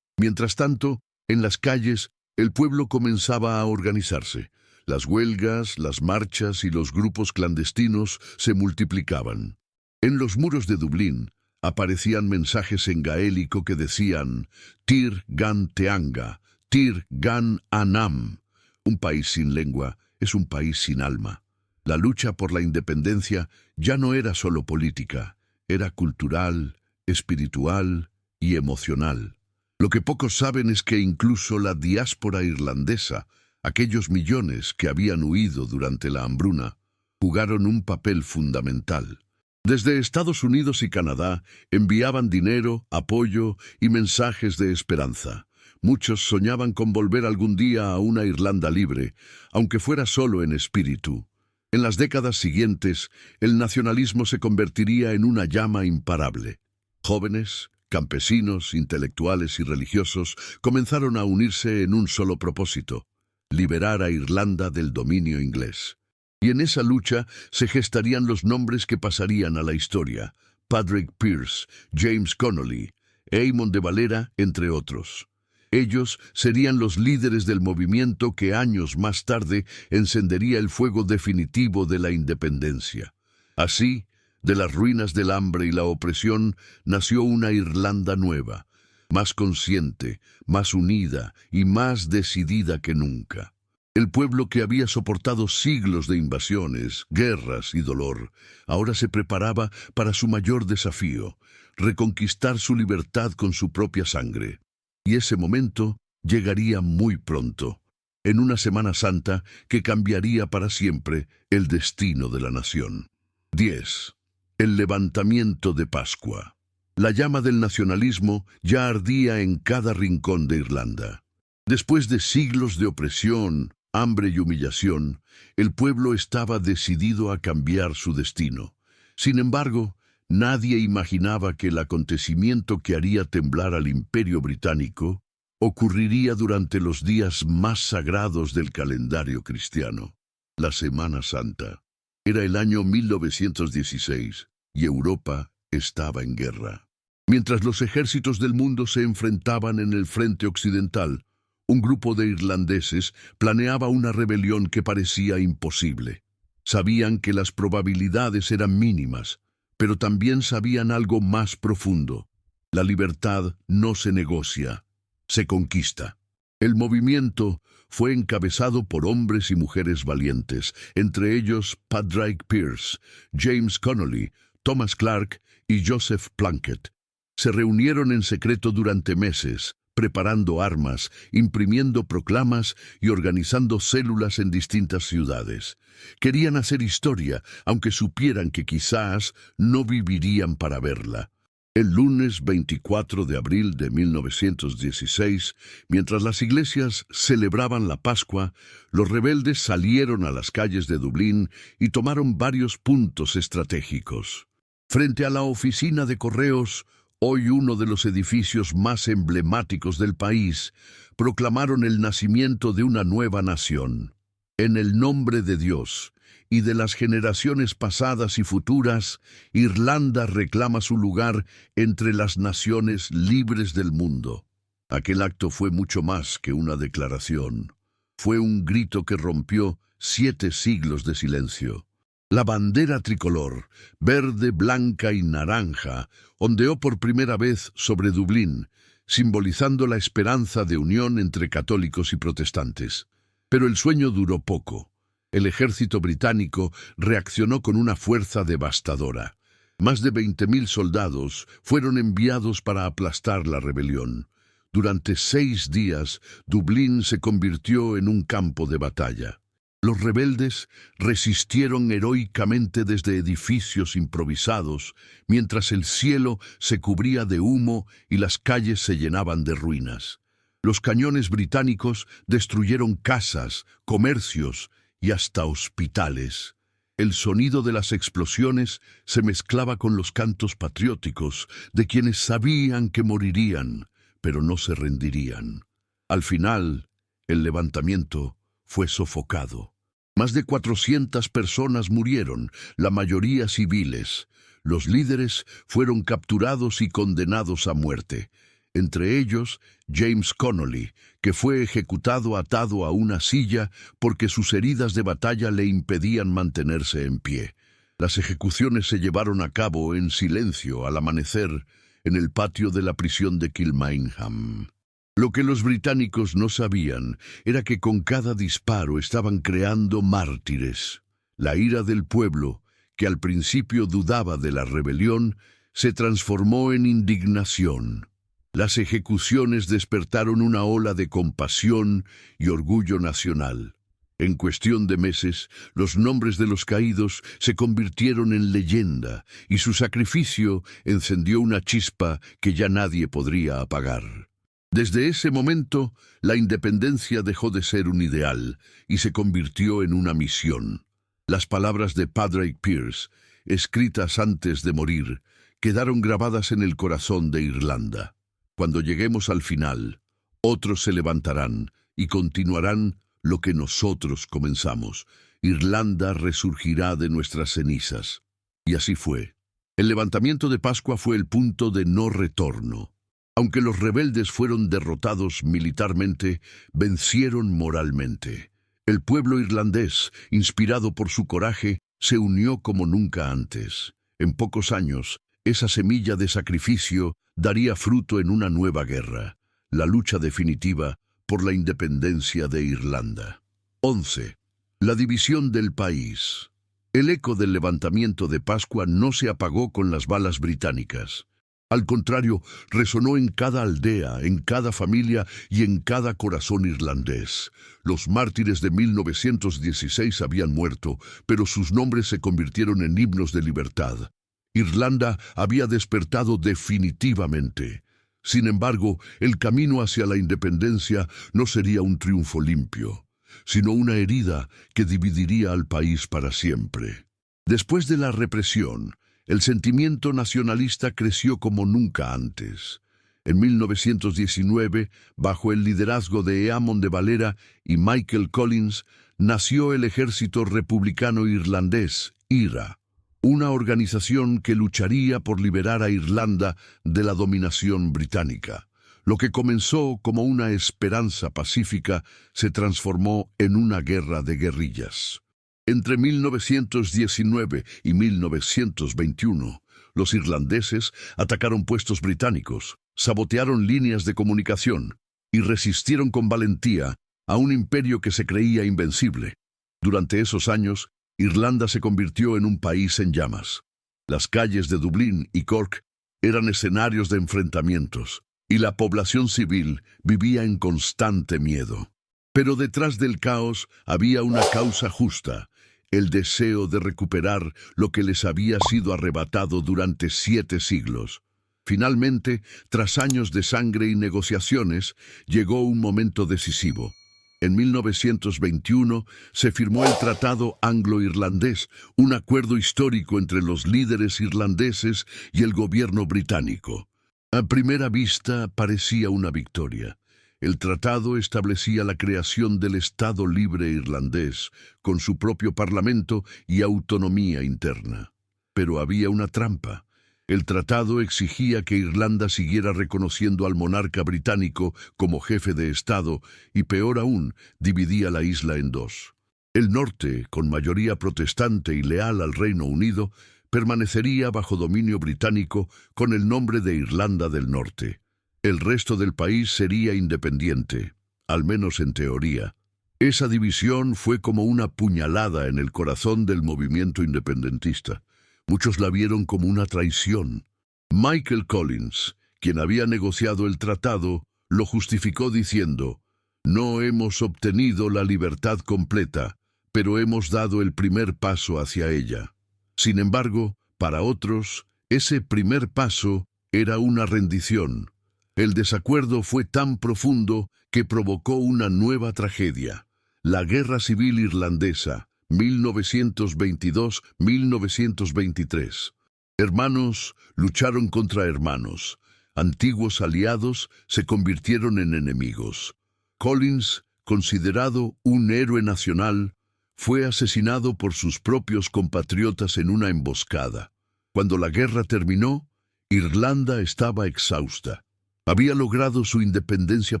Mientras tanto, en las calles, el pueblo comenzaba a organizarse. Las huelgas, las marchas y los grupos clandestinos se multiplicaban. En los muros de Dublín aparecían mensajes en gaélico que decían «Tir gan teanga, tir gan anam». Un país sin lengua es un país sin alma. La lucha por la independencia ya no era solo política, era cultural, espiritual y emocional. Lo que pocos saben es que incluso la diáspora irlandesa, aquellos millones que habían huido durante la hambruna, jugaron un papel fundamental. Desde Estados Unidos y Canadá enviaban dinero, apoyo y mensajes de esperanza. Muchos soñaban con volver algún día a una Irlanda libre, aunque fuera solo en espíritu. En las décadas siguientes, el nacionalismo se convertiría en una llama imparable. Jóvenes, campesinos, intelectuales y religiosos comenzaron a unirse en un solo propósito: liberar a Irlanda del dominio inglés. Y en esa lucha se gestarían los nombres que pasarían a la historia: Padraig Pearse, James Connolly, Eamon de Valera, entre otros. Ellos serían los líderes del movimiento que años más tarde encendería el fuego definitivo de la independencia. Así, de las ruinas del hambre y la opresión, nació una Irlanda nueva, más consciente, más unida y más decidida que nunca. El pueblo que había soportado siglos de invasiones, guerras y dolor, ahora se preparaba para su mayor desafío: reconquistar su libertad con su propia sangre. Y ese momento llegaría muy pronto, en una Semana Santa que cambiaría para siempre el destino de la nación. 10. El levantamiento de Pascua. La llama del nacionalismo ya ardía en cada rincón de Irlanda. Después de siglos de opresión, hambre y humillación, el pueblo estaba decidido a cambiar su destino. Sin embargo, nadie imaginaba que el acontecimiento que haría temblar al Imperio Británico ocurriría durante los días más sagrados del calendario cristiano, la Semana Santa. Era el año 1916 y Europa estaba en guerra. Mientras los ejércitos del mundo se enfrentaban en el frente occidental, un grupo de irlandeses planeaba una rebelión que parecía imposible. Sabían que las probabilidades eran mínimas, pero también sabían algo más profundo: la libertad no se negocia, se conquista. El movimiento fue encabezado por hombres y mujeres valientes, entre ellos Padraig Pearse, James Connolly, Thomas Clark y Joseph Plunkett. Se reunieron en secreto durante meses, preparando armas, imprimiendo proclamas y organizando células en distintas ciudades. Querían hacer historia, aunque supieran que quizás no vivirían para verla. El lunes 24 de abril de 1916, mientras las iglesias celebraban la Pascua, los rebeldes salieron a las calles de Dublín y tomaron varios puntos estratégicos. Frente a la oficina de correos, hoy uno de los edificios más emblemáticos del país, proclamaron el nacimiento de una nueva nación. En el nombre de Dios y de las generaciones pasadas y futuras, Irlanda reclama su lugar entre las naciones libres del mundo. Aquel acto fue mucho más que una declaración. Fue un grito que rompió 7 siglos de silencio. La bandera tricolor, verde, blanca y naranja, ondeó por primera vez sobre Dublín, simbolizando la esperanza de unión entre católicos y protestantes. Pero el sueño duró poco. El ejército británico reaccionó con una fuerza devastadora. Más de 20.000 soldados fueron enviados para aplastar la rebelión. Durante 6 días, Dublín se convirtió en un campo de batalla. Los rebeldes resistieron heroicamente desde edificios improvisados, mientras el cielo se cubría de humo y las calles se llenaban de ruinas. Los cañones británicos destruyeron casas, comercios y hasta hospitales. El sonido de las explosiones se mezclaba con los cantos patrióticos de quienes sabían que morirían, pero no se rendirían. Al final, el levantamiento fue sofocado. Más de 400 personas murieron, la mayoría civiles. Los líderes fueron capturados y condenados a muerte. Entre ellos, James Connolly, que fue ejecutado atado a una silla porque sus heridas de batalla le impedían mantenerse en pie. Las ejecuciones se llevaron a cabo en silencio al amanecer en el patio de la prisión de Kilmainham. Lo que los británicos no sabían era que con cada disparo estaban creando mártires. La ira del pueblo, que al principio dudaba de la rebelión, se transformó en indignación. Las ejecuciones despertaron una ola de compasión y orgullo nacional. En cuestión de meses, los nombres de los caídos se convirtieron en leyenda y su sacrificio encendió una chispa que ya nadie podría apagar. Desde ese momento, la independencia dejó de ser un ideal y se convirtió en una misión. Las palabras de Padraig Pearse, escritas antes de morir, quedaron grabadas en el corazón de Irlanda. Cuando lleguemos al final, otros se levantarán y continuarán lo que nosotros comenzamos. Irlanda resurgirá de nuestras cenizas. Y así fue. El levantamiento de Pascua fue el punto de no retorno. Aunque los rebeldes fueron derrotados militarmente, vencieron moralmente. El pueblo irlandés, inspirado por su coraje, se unió como nunca antes. En pocos años, esa semilla de sacrificio daría fruto en una nueva guerra, la lucha definitiva por la independencia de Irlanda. 11. La división del país. El eco del levantamiento de Pascua no se apagó con las balas británicas. Al contrario, resonó en cada aldea, en cada familia y en cada corazón irlandés. Los mártires de 1916 habían muerto, pero sus nombres se convirtieron en himnos de libertad. Irlanda había despertado definitivamente. Sin embargo, el camino hacia la independencia no sería un triunfo limpio, sino una herida que dividiría al país para siempre. Después de la represión, el sentimiento nacionalista creció como nunca antes. En 1919, bajo el liderazgo de Eamon de Valera y Michael Collins, nació el Ejército Republicano Irlandés, IRA, una organización que lucharía por liberar a Irlanda de la dominación británica. Lo que comenzó como una esperanza pacífica se transformó en una guerra de guerrillas. Entre 1919 y 1921, los irlandeses atacaron puestos británicos, sabotearon líneas de comunicación y resistieron con valentía a un imperio que se creía invencible. Durante esos años, Irlanda se convirtió en un país en llamas. Las calles de Dublín y Cork eran escenarios de enfrentamientos, y la población civil vivía en constante miedo. Pero detrás del caos había una causa justa: el deseo de recuperar lo que les había sido arrebatado durante 7 siglos. Finalmente, tras años de sangre y negociaciones, llegó un momento decisivo. En 1921 se firmó el Tratado Anglo-Irlandés, un acuerdo histórico entre los líderes irlandeses y el gobierno británico. A primera vista parecía una victoria. El tratado establecía la creación del Estado Libre Irlandés, con su propio parlamento y autonomía interna. Pero había una trampa. El tratado exigía que Irlanda siguiera reconociendo al monarca británico como jefe de Estado y, peor aún, dividía la isla en dos. El norte, con mayoría protestante y leal al Reino Unido, permanecería bajo dominio británico con el nombre de Irlanda del Norte. El resto del país sería independiente, al menos en teoría. Esa división fue como una puñalada en el corazón del movimiento independentista. Muchos la vieron como una traición. Michael Collins, quien había negociado el tratado, lo justificó diciendo: «No hemos obtenido la libertad completa, pero hemos dado el primer paso hacia ella». Sin embargo, para otros, ese primer paso era una rendición. El desacuerdo fue tan profundo que provocó una nueva tragedia: la Guerra Civil Irlandesa, 1922-1923. Hermanos lucharon contra hermanos. Antiguos aliados se convirtieron en enemigos. Collins, considerado un héroe nacional, fue asesinado por sus propios compatriotas en una emboscada. Cuando la guerra terminó, Irlanda estaba exhausta. Había logrado su independencia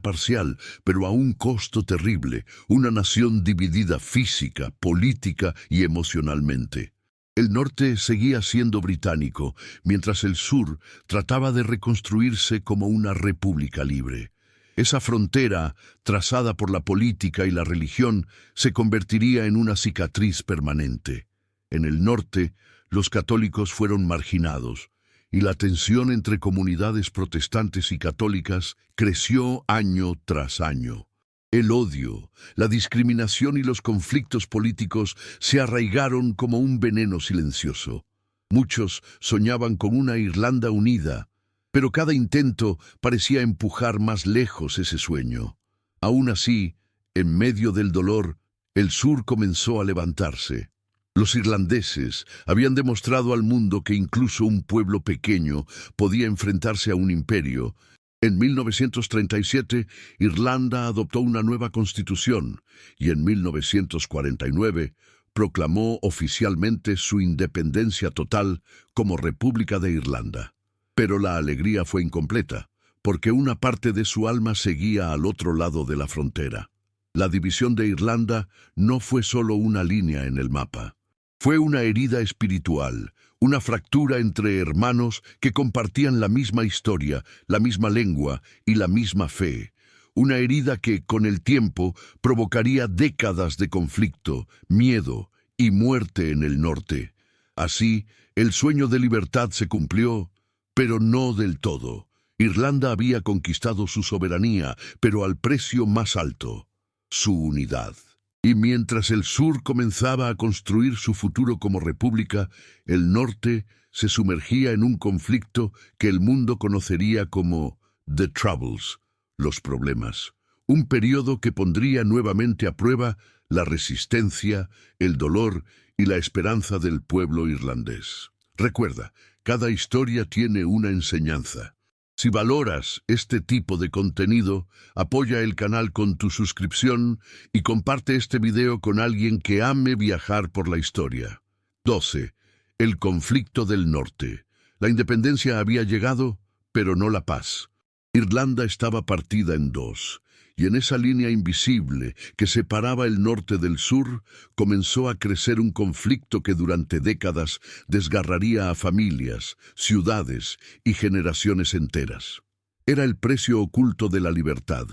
parcial, pero a un costo terrible, una nación dividida física, política y emocionalmente. El norte seguía siendo británico, mientras el sur trataba de reconstruirse como una república libre. Esa frontera, trazada por la política y la religión, se convertiría en una cicatriz permanente. En el norte, los católicos fueron marginados, y la tensión entre comunidades protestantes y católicas creció año tras año. El odio, la discriminación y los conflictos políticos se arraigaron como un veneno silencioso. Muchos soñaban con una Irlanda unida, pero cada intento parecía empujar más lejos ese sueño. Aún así, en medio del dolor, el sur comenzó a levantarse. Los irlandeses habían demostrado al mundo que incluso un pueblo pequeño podía enfrentarse a un imperio. En 1937, Irlanda adoptó una nueva constitución y en 1949 proclamó oficialmente su independencia total como República de Irlanda. Pero la alegría fue incompleta, porque una parte de su alma seguía al otro lado de la frontera. La división de Irlanda no fue solo una línea en el mapa. Fue una herida espiritual, una fractura entre hermanos que compartían la misma historia, la misma lengua y la misma fe. Una herida que, con el tiempo, provocaría décadas de conflicto, miedo y muerte en el norte. Así, el sueño de libertad se cumplió, pero no del todo. Irlanda había conquistado su soberanía, pero al precio más alto: su unidad. Y mientras el sur comenzaba a construir su futuro como república, el norte se sumergía en un conflicto que el mundo conocería como The Troubles, los problemas. Un periodo que pondría nuevamente a prueba la resistencia, el dolor y la esperanza del pueblo irlandés. Recuerda, cada historia tiene una enseñanza. Si valoras este tipo de contenido, apoya el canal con tu suscripción y comparte este video con alguien que ame viajar por la historia. 12. El conflicto del norte. La independencia había llegado, pero no la paz. Irlanda estaba partida en dos, y en esa línea invisible que separaba el norte del sur, comenzó a crecer un conflicto que durante décadas desgarraría a familias, ciudades y generaciones enteras. Era el precio oculto de la libertad,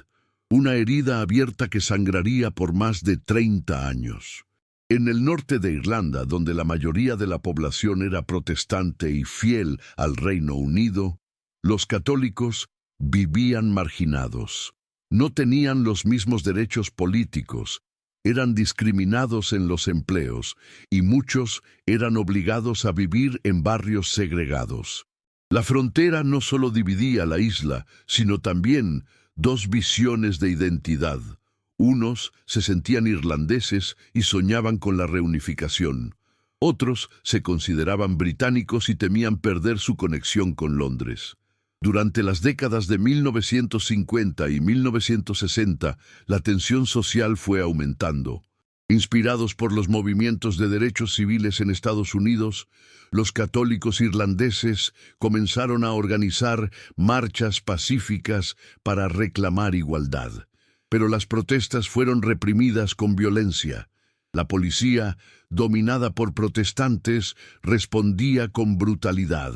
una herida abierta que sangraría por más de 30 años. En el norte de Irlanda, donde la mayoría de la población era protestante y fiel al Reino Unido, los católicos vivían marginados. No tenían los mismos derechos políticos, eran discriminados en los empleos y muchos eran obligados a vivir en barrios segregados. La frontera no solo dividía la isla, sino también dos visiones de identidad. Unos se sentían irlandeses y soñaban con la reunificación. Otros se consideraban británicos y temían perder su conexión con Londres. Durante las décadas de 1950 y 1960, la tensión social fue aumentando. Inspirados por los movimientos de derechos civiles en Estados Unidos, los católicos irlandeses comenzaron a organizar marchas pacíficas para reclamar igualdad. Pero las protestas fueron reprimidas con violencia. La policía, dominada por protestantes, respondía con brutalidad.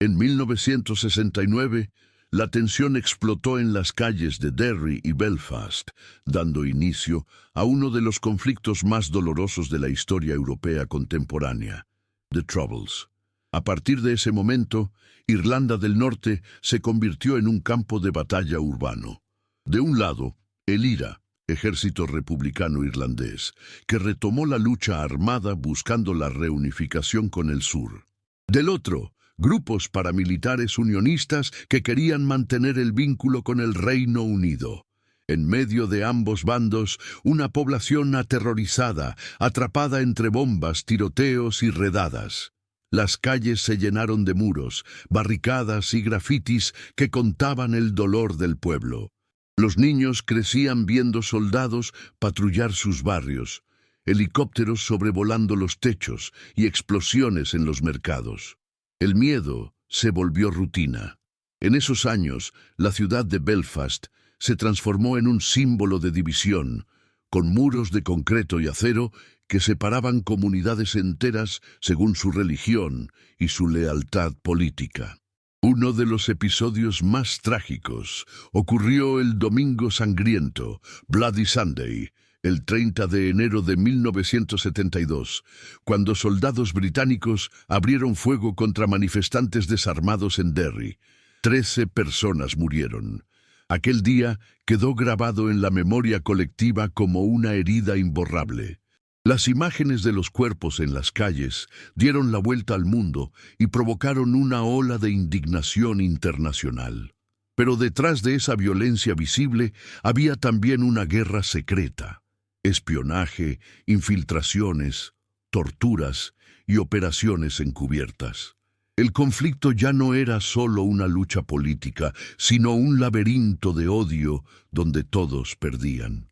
En 1969, la tensión explotó en las calles de Derry y Belfast, dando inicio a uno de los conflictos más dolorosos de la historia europea contemporánea, The Troubles. A partir de ese momento, Irlanda del Norte se convirtió en un campo de batalla urbano. De un lado, el IRA, Ejército Republicano Irlandés, que retomó la lucha armada buscando la reunificación con el sur. Del otro, grupos paramilitares unionistas que querían mantener el vínculo con el Reino Unido. En medio de ambos bandos, una población aterrorizada, atrapada entre bombas, tiroteos y redadas. Las calles se llenaron de muros, barricadas y grafitis que contaban el dolor del pueblo. Los niños crecían viendo soldados patrullar sus barrios, helicópteros sobrevolando los techos y explosiones en los mercados. El miedo se volvió rutina. En esos años, la ciudad de Belfast se transformó en un símbolo de división, con muros de concreto y acero que separaban comunidades enteras según su religión y su lealtad política. Uno de los episodios más trágicos ocurrió el Domingo Sangriento, Bloody Sunday, el 30 de enero de 1972, cuando soldados británicos abrieron fuego contra manifestantes desarmados en Derry. 13 personas murieron. Aquel día quedó grabado en la memoria colectiva como una herida imborrable. Las imágenes de los cuerpos en las calles dieron la vuelta al mundo y provocaron una ola de indignación internacional. Pero detrás de esa violencia visible había también una guerra secreta. Espionaje, infiltraciones, torturas y operaciones encubiertas. El conflicto ya no era solo una lucha política, sino un laberinto de odio donde todos perdían.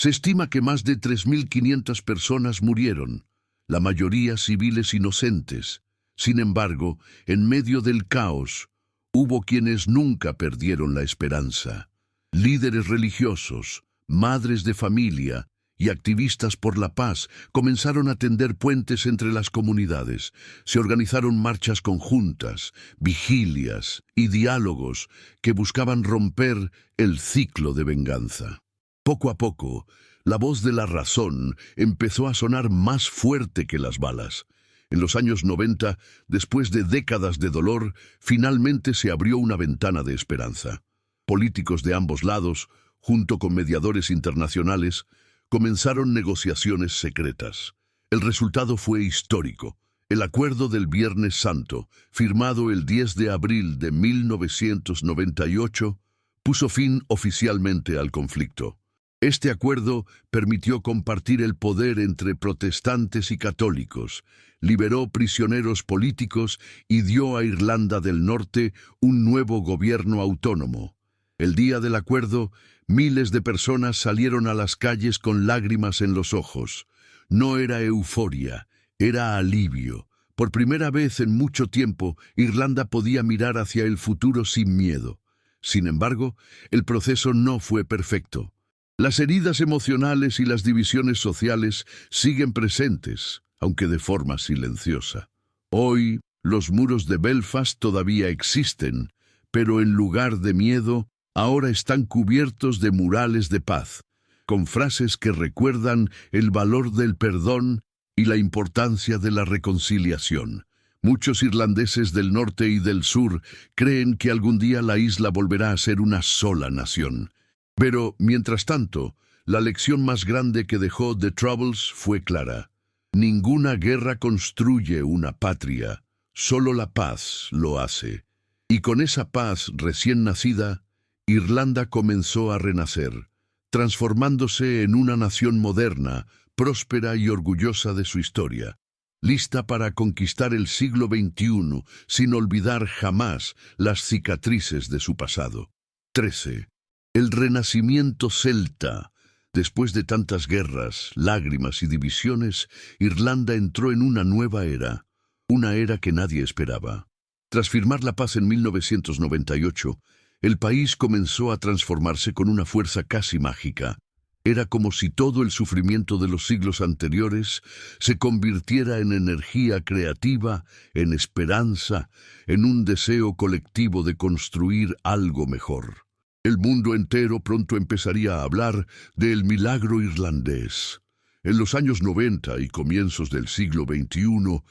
Se estima que más de 3.500 personas murieron, la mayoría civiles inocentes. Sin embargo, en medio del caos, hubo quienes nunca perdieron la esperanza. Líderes religiosos, madres de familia y activistas por la paz comenzaron a tender puentes entre las comunidades. Se organizaron marchas conjuntas, vigilias y diálogos que buscaban romper el ciclo de venganza. Poco a poco, la voz de la razón empezó a sonar más fuerte que las balas. En los años 90, después de décadas de dolor, finalmente se abrió una ventana de esperanza. Políticos de ambos lados, junto con mediadores internacionales, comenzaron negociaciones secretas. El resultado fue histórico. El Acuerdo del Viernes Santo, firmado el 10 de abril de 1998, puso fin oficialmente al conflicto. Este acuerdo permitió compartir el poder entre protestantes y católicos, liberó prisioneros políticos y dio a Irlanda del Norte un nuevo gobierno autónomo. El día del acuerdo, miles de personas salieron a las calles con lágrimas en los ojos. No era euforia, era alivio. Por primera vez en mucho tiempo, Irlanda podía mirar hacia el futuro sin miedo. Sin embargo, el proceso no fue perfecto. Las heridas emocionales y las divisiones sociales siguen presentes, aunque de forma silenciosa. Hoy, los muros de Belfast todavía existen, pero en lugar de miedo, ahora están cubiertos de murales de paz, con frases que recuerdan el valor del perdón y la importancia de la reconciliación. Muchos irlandeses del norte y del sur creen que algún día la isla volverá a ser una sola nación. Pero, mientras tanto, la lección más grande que dejó The Troubles fue clara. Ninguna guerra construye una patria, solo la paz lo hace. Y con esa paz recién nacida, Irlanda comenzó a renacer, transformándose en una nación moderna, próspera y orgullosa de su historia, lista para conquistar el siglo XXI sin olvidar jamás las cicatrices de su pasado. 13. El renacimiento celta. Después de tantas guerras, lágrimas y divisiones, Irlanda entró en una nueva era, una era que nadie esperaba. Tras firmar la paz en 1998, el país comenzó a transformarse con una fuerza casi mágica. Era como si todo el sufrimiento de los siglos anteriores se convirtiera en energía creativa, en esperanza, en un deseo colectivo de construir algo mejor. El mundo entero pronto empezaría a hablar del milagro irlandés. En los años 90 y comienzos del siglo XXI,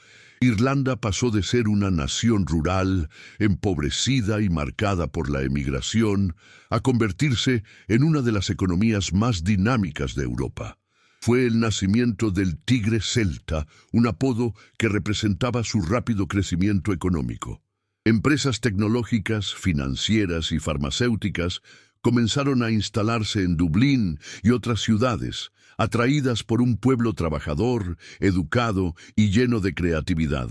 Irlanda pasó de ser una nación rural, empobrecida y marcada por la emigración, a convertirse en una de las economías más dinámicas de Europa. Fue el nacimiento del tigre celta, un apodo que representaba su rápido crecimiento económico. Empresas tecnológicas, financieras y farmacéuticas comenzaron a instalarse en Dublín y otras ciudades, atraídas por un pueblo trabajador, educado y lleno de creatividad.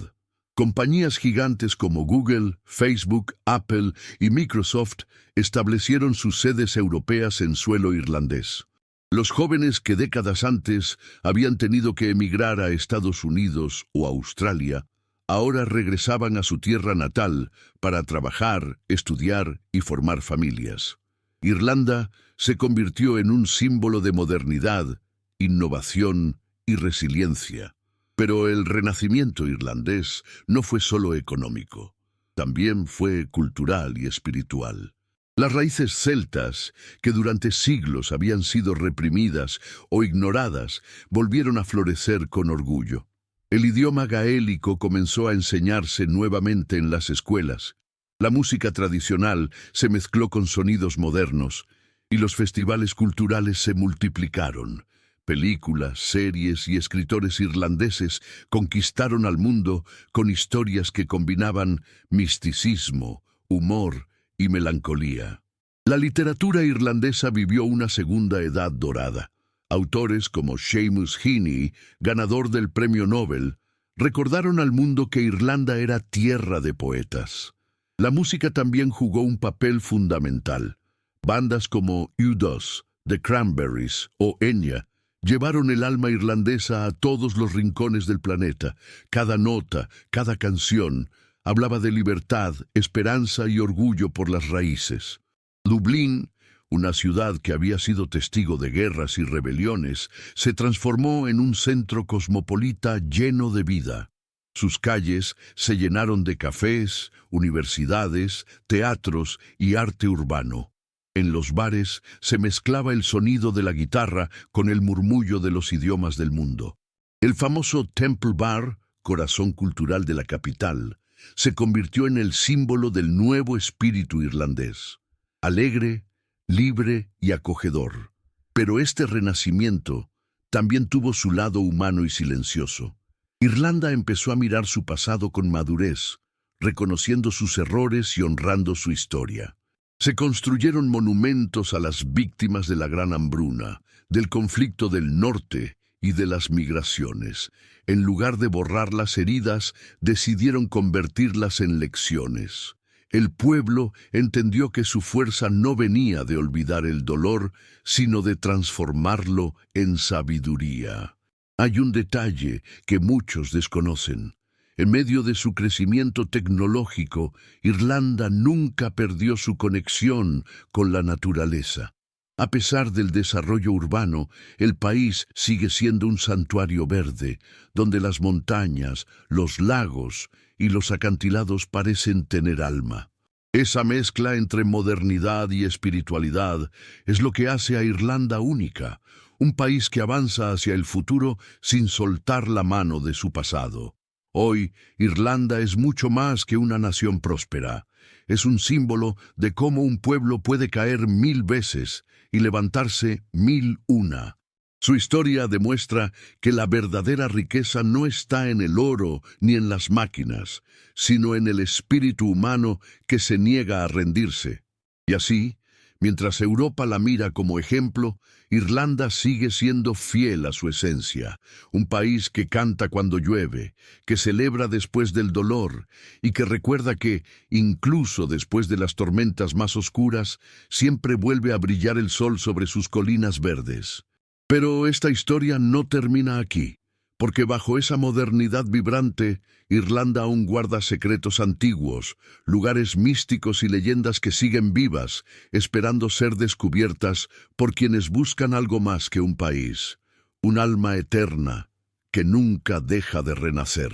Compañías gigantes como Google, Facebook, Apple y Microsoft establecieron sus sedes europeas en suelo irlandés. Los jóvenes que décadas antes habían tenido que emigrar a Estados Unidos o Australia, ahora regresaban a su tierra natal para trabajar, estudiar y formar familias. Irlanda se convirtió en un símbolo de modernidad, innovación y resiliencia. Pero el renacimiento irlandés no fue solo económico, también fue cultural y espiritual. Las raíces celtas, que durante siglos habían sido reprimidas o ignoradas, volvieron a florecer con orgullo. El idioma gaélico comenzó a enseñarse nuevamente en las escuelas. La música tradicional se mezcló con sonidos modernos y los festivales culturales se multiplicaron. Películas, series y escritores irlandeses conquistaron al mundo con historias que combinaban misticismo, humor y melancolía. La literatura irlandesa vivió una segunda edad dorada. Autores como Seamus Heaney, ganador del Premio Nobel, recordaron al mundo que Irlanda era tierra de poetas. La música también jugó un papel fundamental. Bandas como U2, The Cranberries o Enya llevaron el alma irlandesa a todos los rincones del planeta. Cada nota, cada canción, hablaba de libertad, esperanza y orgullo por las raíces. Dublín, una ciudad que había sido testigo de guerras y rebeliones, se transformó en un centro cosmopolita lleno de vida. Sus calles se llenaron de cafés, universidades, teatros y arte urbano. En los bares se mezclaba el sonido de la guitarra con el murmullo de los idiomas del mundo. El famoso Temple Bar, corazón cultural de la capital, se convirtió en el símbolo del nuevo espíritu irlandés. Alegre, libre y acogedor. Pero este renacimiento también tuvo su lado humano y silencioso. Irlanda empezó a mirar su pasado con madurez, reconociendo sus errores y honrando su historia. Se construyeron monumentos a las víctimas de la Gran Hambruna, del conflicto del norte y de las migraciones. En lugar de borrar las heridas, decidieron convertirlas en lecciones. El pueblo entendió que su fuerza no venía de olvidar el dolor, sino de transformarlo en sabiduría. Hay un detalle que muchos desconocen. En medio de su crecimiento tecnológico, Irlanda nunca perdió su conexión con la naturaleza. A pesar del desarrollo urbano, el país sigue siendo un santuario verde, donde las montañas, los lagos y los acantilados parecen tener alma. Esa mezcla entre modernidad y espiritualidad es lo que hace a Irlanda única, un país que avanza hacia el futuro sin soltar la mano de su pasado. Hoy, Irlanda es mucho más que una nación próspera. Es un símbolo de cómo un pueblo puede caer 1000 veces y levantarse 1001. Su historia demuestra que la verdadera riqueza no está en el oro ni en las máquinas, sino en el espíritu humano que se niega a rendirse. Y así, mientras Europa la mira como ejemplo, Irlanda sigue siendo fiel a su esencia, un país que canta cuando llueve, que celebra después del dolor y que recuerda que, incluso después de las tormentas más oscuras, siempre vuelve a brillar el sol sobre sus colinas verdes. Pero esta historia no termina aquí, porque bajo esa modernidad vibrante, Irlanda aún guarda secretos antiguos, lugares místicos y leyendas que siguen vivas, esperando ser descubiertas por quienes buscan algo más que un país, un alma eterna que nunca deja de renacer.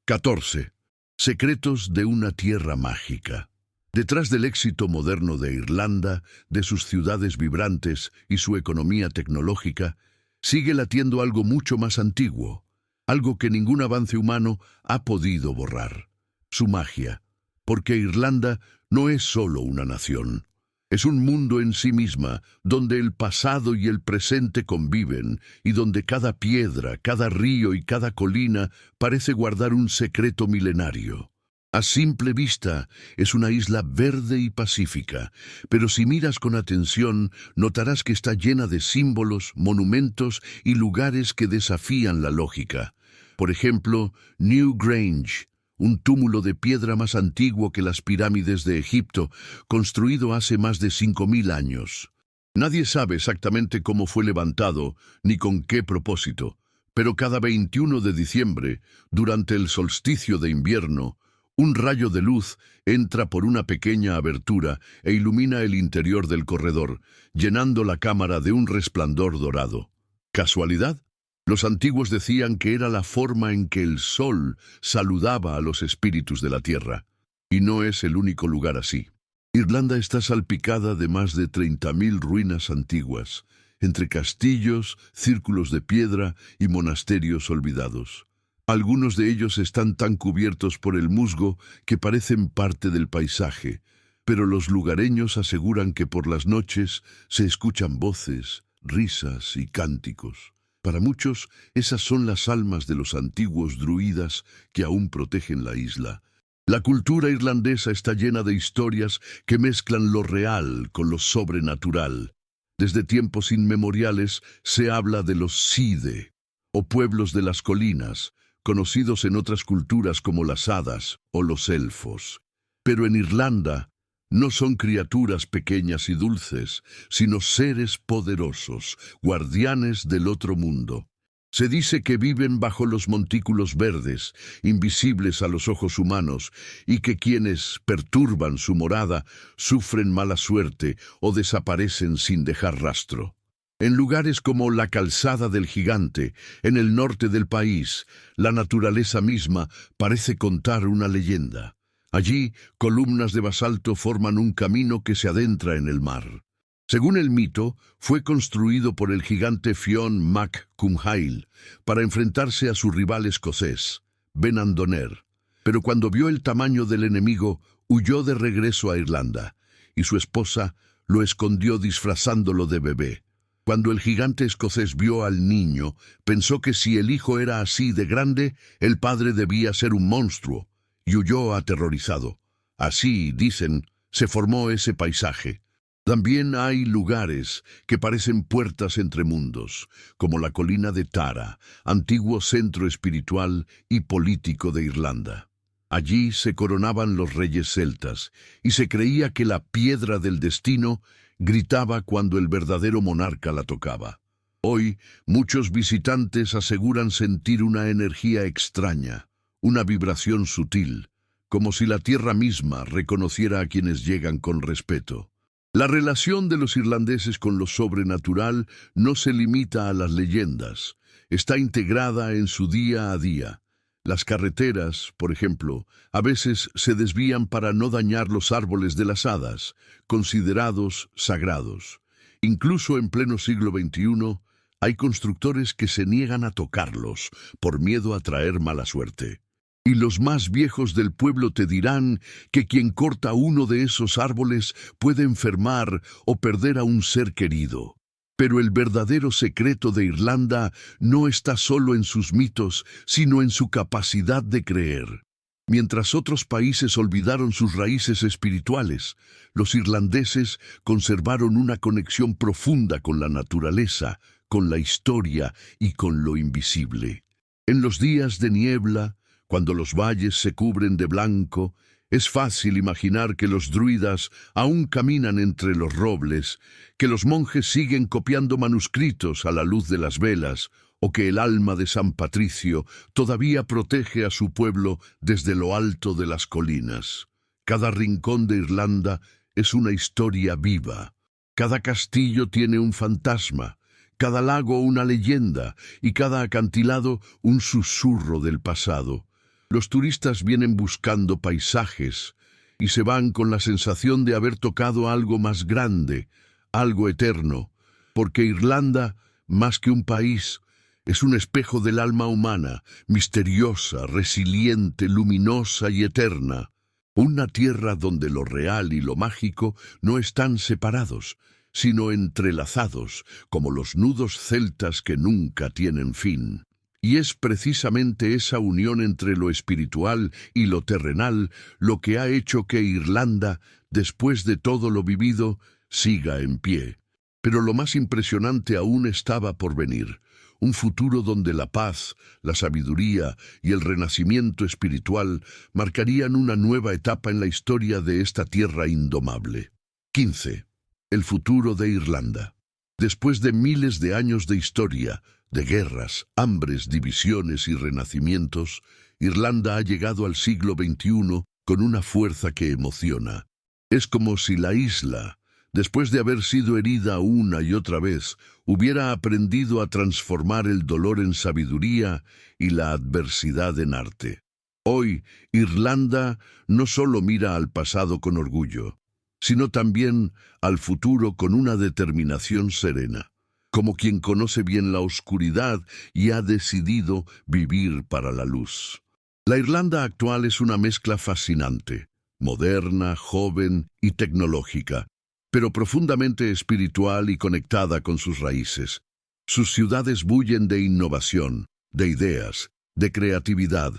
14. Secretos de una tierra mágica. Detrás del éxito moderno de Irlanda, de sus ciudades vibrantes y su economía tecnológica, sigue latiendo algo mucho más antiguo, algo que ningún avance humano ha podido borrar: su magia. Porque Irlanda no es solo una nación, es un mundo en sí misma, donde el pasado y el presente conviven, y donde cada piedra, cada río y cada colina parece guardar un secreto milenario. A simple vista, es una isla verde y pacífica, pero si miras con atención, notarás que está llena de símbolos, monumentos y lugares que desafían la lógica. Por ejemplo, Newgrange, un túmulo de piedra más antiguo que las pirámides de Egipto, construido hace más de 5000 años. Nadie sabe exactamente cómo fue levantado, ni con qué propósito, pero cada 21 de diciembre, durante el solsticio de invierno, un rayo de luz entra por una pequeña abertura e ilumina el interior del corredor, llenando la cámara de un resplandor dorado. ¿Casualidad? Los antiguos decían que era la forma en que el sol saludaba a los espíritus de la tierra. Y no es el único lugar así. Irlanda está salpicada de más de 30.000 ruinas antiguas, entre castillos, círculos de piedra y monasterios olvidados. Algunos de ellos están tan cubiertos por el musgo que parecen parte del paisaje, pero los lugareños aseguran que por las noches se escuchan voces, risas y cánticos. Para muchos, esas son las almas de los antiguos druidas que aún protegen la isla. La cultura irlandesa está llena de historias que mezclan lo real con lo sobrenatural. Desde tiempos inmemoriales se habla de los Side, o pueblos de las colinas, conocidos en otras culturas como las hadas o los elfos. Pero en Irlanda no son criaturas pequeñas y dulces, sino seres poderosos, guardianes del otro mundo. Se dice que viven bajo los montículos verdes, invisibles a los ojos humanos, y que quienes perturban su morada sufren mala suerte o desaparecen sin dejar rastro. En lugares como la Calzada del Gigante, en el norte del país, la naturaleza misma parece contar una leyenda. Allí, columnas de basalto forman un camino que se adentra en el mar. Según el mito, fue construido por el gigante Fionn mac Cumhaill para enfrentarse a su rival escocés, Ben-Andoner. Pero cuando vio el tamaño del enemigo, huyó de regreso a Irlanda, y su esposa lo escondió disfrazándolo de bebé. Cuando el gigante escocés vio al niño, pensó que si el hijo era así de grande, el padre debía ser un monstruo, y huyó aterrorizado. Así, dicen, se formó ese paisaje. También hay lugares que parecen puertas entre mundos, como la colina de Tara, antiguo centro espiritual y político de Irlanda. Allí se coronaban los reyes celtas, y se creía que la piedra del destino gritaba cuando el verdadero monarca la tocaba. Hoy, muchos visitantes aseguran sentir una energía extraña, una vibración sutil, como si la tierra misma reconociera a quienes llegan con respeto. La relación de los irlandeses con lo sobrenatural no se limita a las leyendas, está integrada en su día a día. Las carreteras, por ejemplo, a veces se desvían para no dañar los árboles de las hadas, considerados sagrados. Incluso en pleno siglo XXI, hay constructores que se niegan a tocarlos por miedo a traer mala suerte. Y los más viejos del pueblo te dirán que quien corta uno de esos árboles puede enfermar o perder a un ser querido. Pero el verdadero secreto de Irlanda no está solo en sus mitos, sino en su capacidad de creer. Mientras otros países olvidaron sus raíces espirituales, los irlandeses conservaron una conexión profunda con la naturaleza, con la historia y con lo invisible. En los días de niebla, cuando los valles se cubren de blanco, Es fácil imaginar que los druidas aún caminan entre los robles, que los monjes siguen copiando manuscritos a la luz de las velas, o que el alma de San Patricio todavía protege a su pueblo desde lo alto de las colinas. Cada rincón de Irlanda es una historia viva. Cada castillo tiene un fantasma, cada lago una leyenda y cada acantilado un susurro del pasado. Los turistas vienen buscando paisajes y se van con la sensación de haber tocado algo más grande, algo eterno, porque Irlanda, más que un país, es un espejo del alma humana, misteriosa, resiliente, luminosa y eterna. Una tierra donde lo real y lo mágico no están separados, sino entrelazados, como los nudos celtas que nunca tienen fin. Y es precisamente esa unión entre lo espiritual y lo terrenal lo que ha hecho que Irlanda, después de todo lo vivido, siga en pie. Pero lo más impresionante aún estaba por venir. Un futuro donde la paz, la sabiduría y el renacimiento espiritual marcarían una nueva etapa en la historia de esta tierra indomable. 15. El futuro de Irlanda. Después de miles de años de historia, de guerras, hambres, divisiones y renacimientos, Irlanda ha llegado al siglo XXI con una fuerza que emociona. Es como si la isla, después de haber sido herida una y otra vez, hubiera aprendido a transformar el dolor en sabiduría y la adversidad en arte. Hoy, Irlanda no solo mira al pasado con orgullo, sino también al futuro con una determinación serena, como quien conoce bien la oscuridad y ha decidido vivir para la luz. La Irlanda actual es una mezcla fascinante, moderna, joven y tecnológica, pero profundamente espiritual y conectada con sus raíces. Sus ciudades bullen de innovación, de ideas, de creatividad.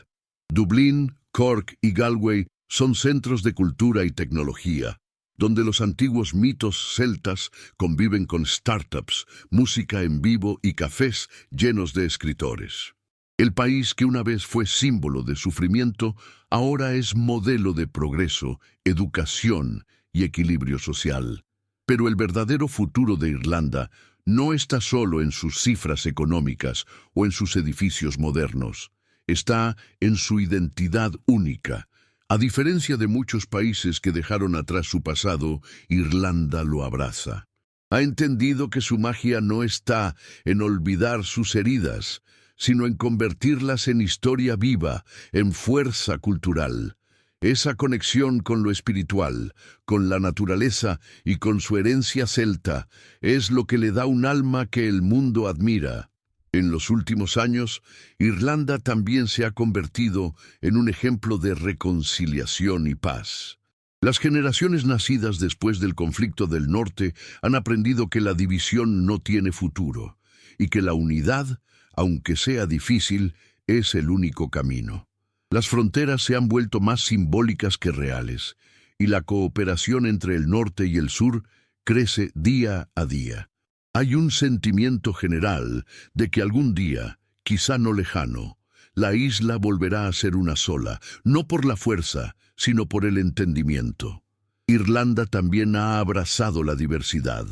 Dublín, Cork y Galway son centros de cultura y tecnología, donde los antiguos mitos celtas conviven con startups, música en vivo y cafés llenos de escritores. El país que una vez fue símbolo de sufrimiento, ahora es modelo de progreso, educación y equilibrio social. Pero el verdadero futuro de Irlanda no está solo en sus cifras económicas o en sus edificios modernos. Está en su identidad única. A diferencia de muchos países que dejaron atrás su pasado, Irlanda lo abraza. Ha entendido que su magia no está en olvidar sus heridas, sino en convertirlas en historia viva, en fuerza cultural. Esa conexión con lo espiritual, con la naturaleza y con su herencia celta es lo que le da un alma que el mundo admira. En los últimos años, Irlanda también se ha convertido en un ejemplo de reconciliación y paz. Las generaciones nacidas después del conflicto del norte han aprendido que la división no tiene futuro y que la unidad, aunque sea difícil, es el único camino. Las fronteras se han vuelto más simbólicas que reales, y la cooperación entre el norte y el sur crece día a día. Hay un sentimiento general de que algún día, quizá no lejano, la isla volverá a ser una sola, no por la fuerza, sino por el entendimiento. Irlanda también ha abrazado la diversidad.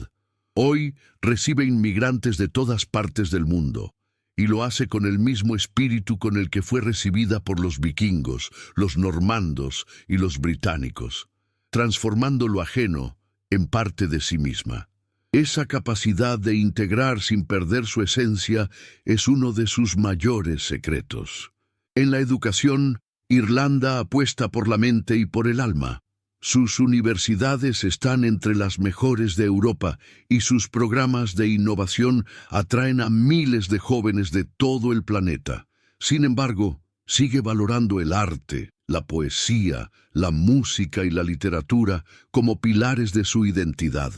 Hoy recibe inmigrantes de todas partes del mundo, y lo hace con el mismo espíritu con el que fue recibida por los vikingos, los normandos y los británicos, transformando lo ajeno en parte de sí misma. Esa capacidad de integrar sin perder su esencia es uno de sus mayores secretos. En la educación, Irlanda apuesta por la mente y por el alma. Sus universidades están entre las mejores de Europa y sus programas de innovación atraen a miles de jóvenes de todo el planeta. Sin embargo, sigue valorando el arte, la poesía, la música y la literatura como pilares de su identidad.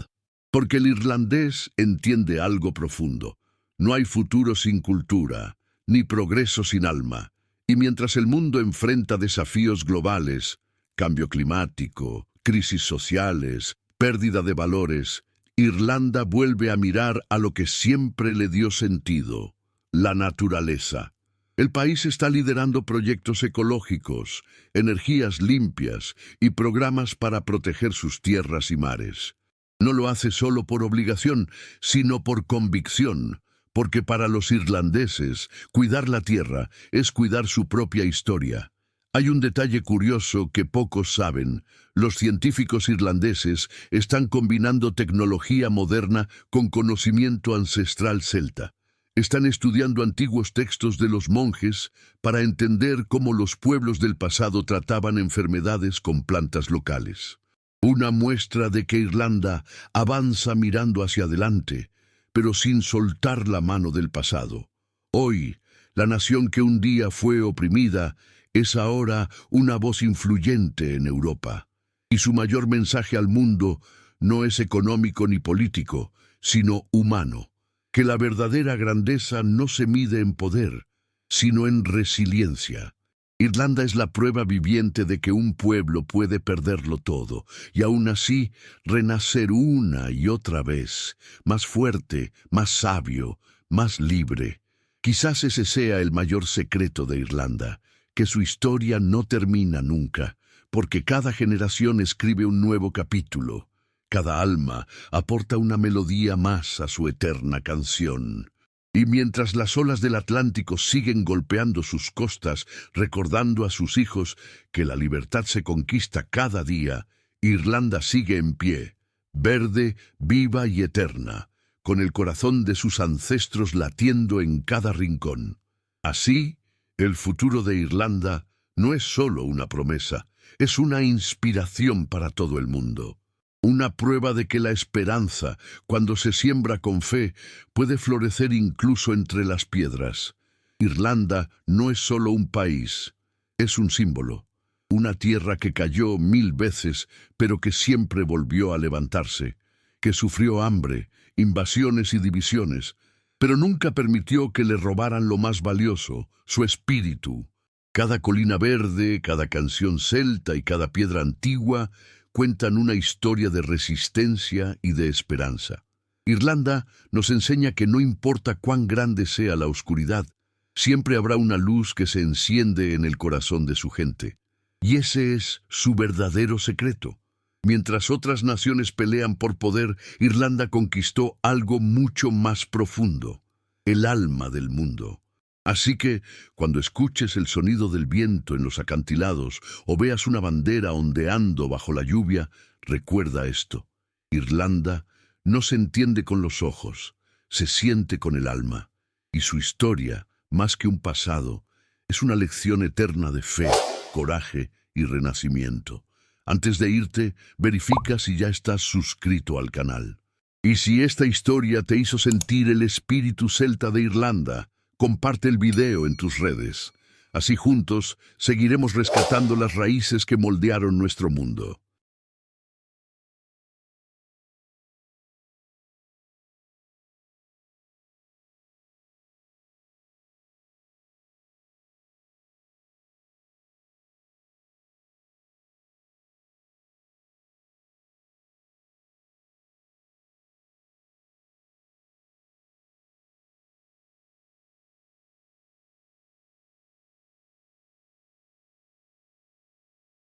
Porque el irlandés entiende algo profundo. No hay futuro sin cultura, ni progreso sin alma. Y mientras el mundo enfrenta desafíos globales, cambio climático, crisis sociales, pérdida de valores, Irlanda vuelve a mirar a lo que siempre le dio sentido, la naturaleza. El país está liderando proyectos ecológicos, energías limpias y programas para proteger sus tierras y mares. No lo hace solo por obligación, sino por convicción, porque para los irlandeses, cuidar la tierra es cuidar su propia historia. Hay un detalle curioso que pocos saben. Los científicos irlandeses están combinando tecnología moderna con conocimiento ancestral celta. Están estudiando antiguos textos de los monjes para entender cómo los pueblos del pasado trataban enfermedades con plantas locales. Una muestra de que Irlanda avanza mirando hacia adelante, pero sin soltar la mano del pasado. Hoy, la nación que un día fue oprimida es ahora una voz influyente en Europa. Y su mayor mensaje al mundo no es económico ni político, sino humano. Que la verdadera grandeza no se mide en poder, sino en resiliencia. Irlanda es la prueba viviente de que un pueblo puede perderlo todo y aún así renacer una y otra vez, más fuerte, más sabio, más libre. Quizás ese sea el mayor secreto de Irlanda, que su historia no termina nunca, porque cada generación escribe un nuevo capítulo. Cada alma aporta una melodía más a su eterna canción. Y mientras las olas del Atlántico siguen golpeando sus costas, recordando a sus hijos que la libertad se conquista cada día, Irlanda sigue en pie, verde, viva y eterna, con el corazón de sus ancestros latiendo en cada rincón. Así, el futuro de Irlanda no es solo una promesa, es una inspiración para todo el mundo. Una prueba de que la esperanza, cuando se siembra con fe, puede florecer incluso entre las piedras. Irlanda no es solo un país, es un símbolo. Una tierra que cayó 1000 veces, pero que siempre volvió a levantarse, que sufrió hambre, invasiones y divisiones, pero nunca permitió que le robaran lo más valioso, su espíritu. Cada colina verde, cada canción celta y cada piedra antigua cuentan una historia de resistencia y de esperanza. Irlanda nos enseña que no importa cuán grande sea la oscuridad, siempre habrá una luz que se enciende en el corazón de su gente. Y ese es su verdadero secreto. Mientras otras naciones pelean por poder, Irlanda conquistó algo mucho más profundo, el alma del mundo. Así que, cuando escuches el sonido del viento en los acantilados o veas una bandera ondeando bajo la lluvia, recuerda esto. Irlanda no se entiende con los ojos, se siente con el alma. Y su historia, más que un pasado, es una lección eterna de fe, coraje y renacimiento. Antes de irte, verifica si ya estás suscrito al canal. Y si esta historia te hizo sentir el espíritu celta de Irlanda, comparte el video en tus redes. Así juntos seguiremos rescatando las raíces que moldearon nuestro mundo.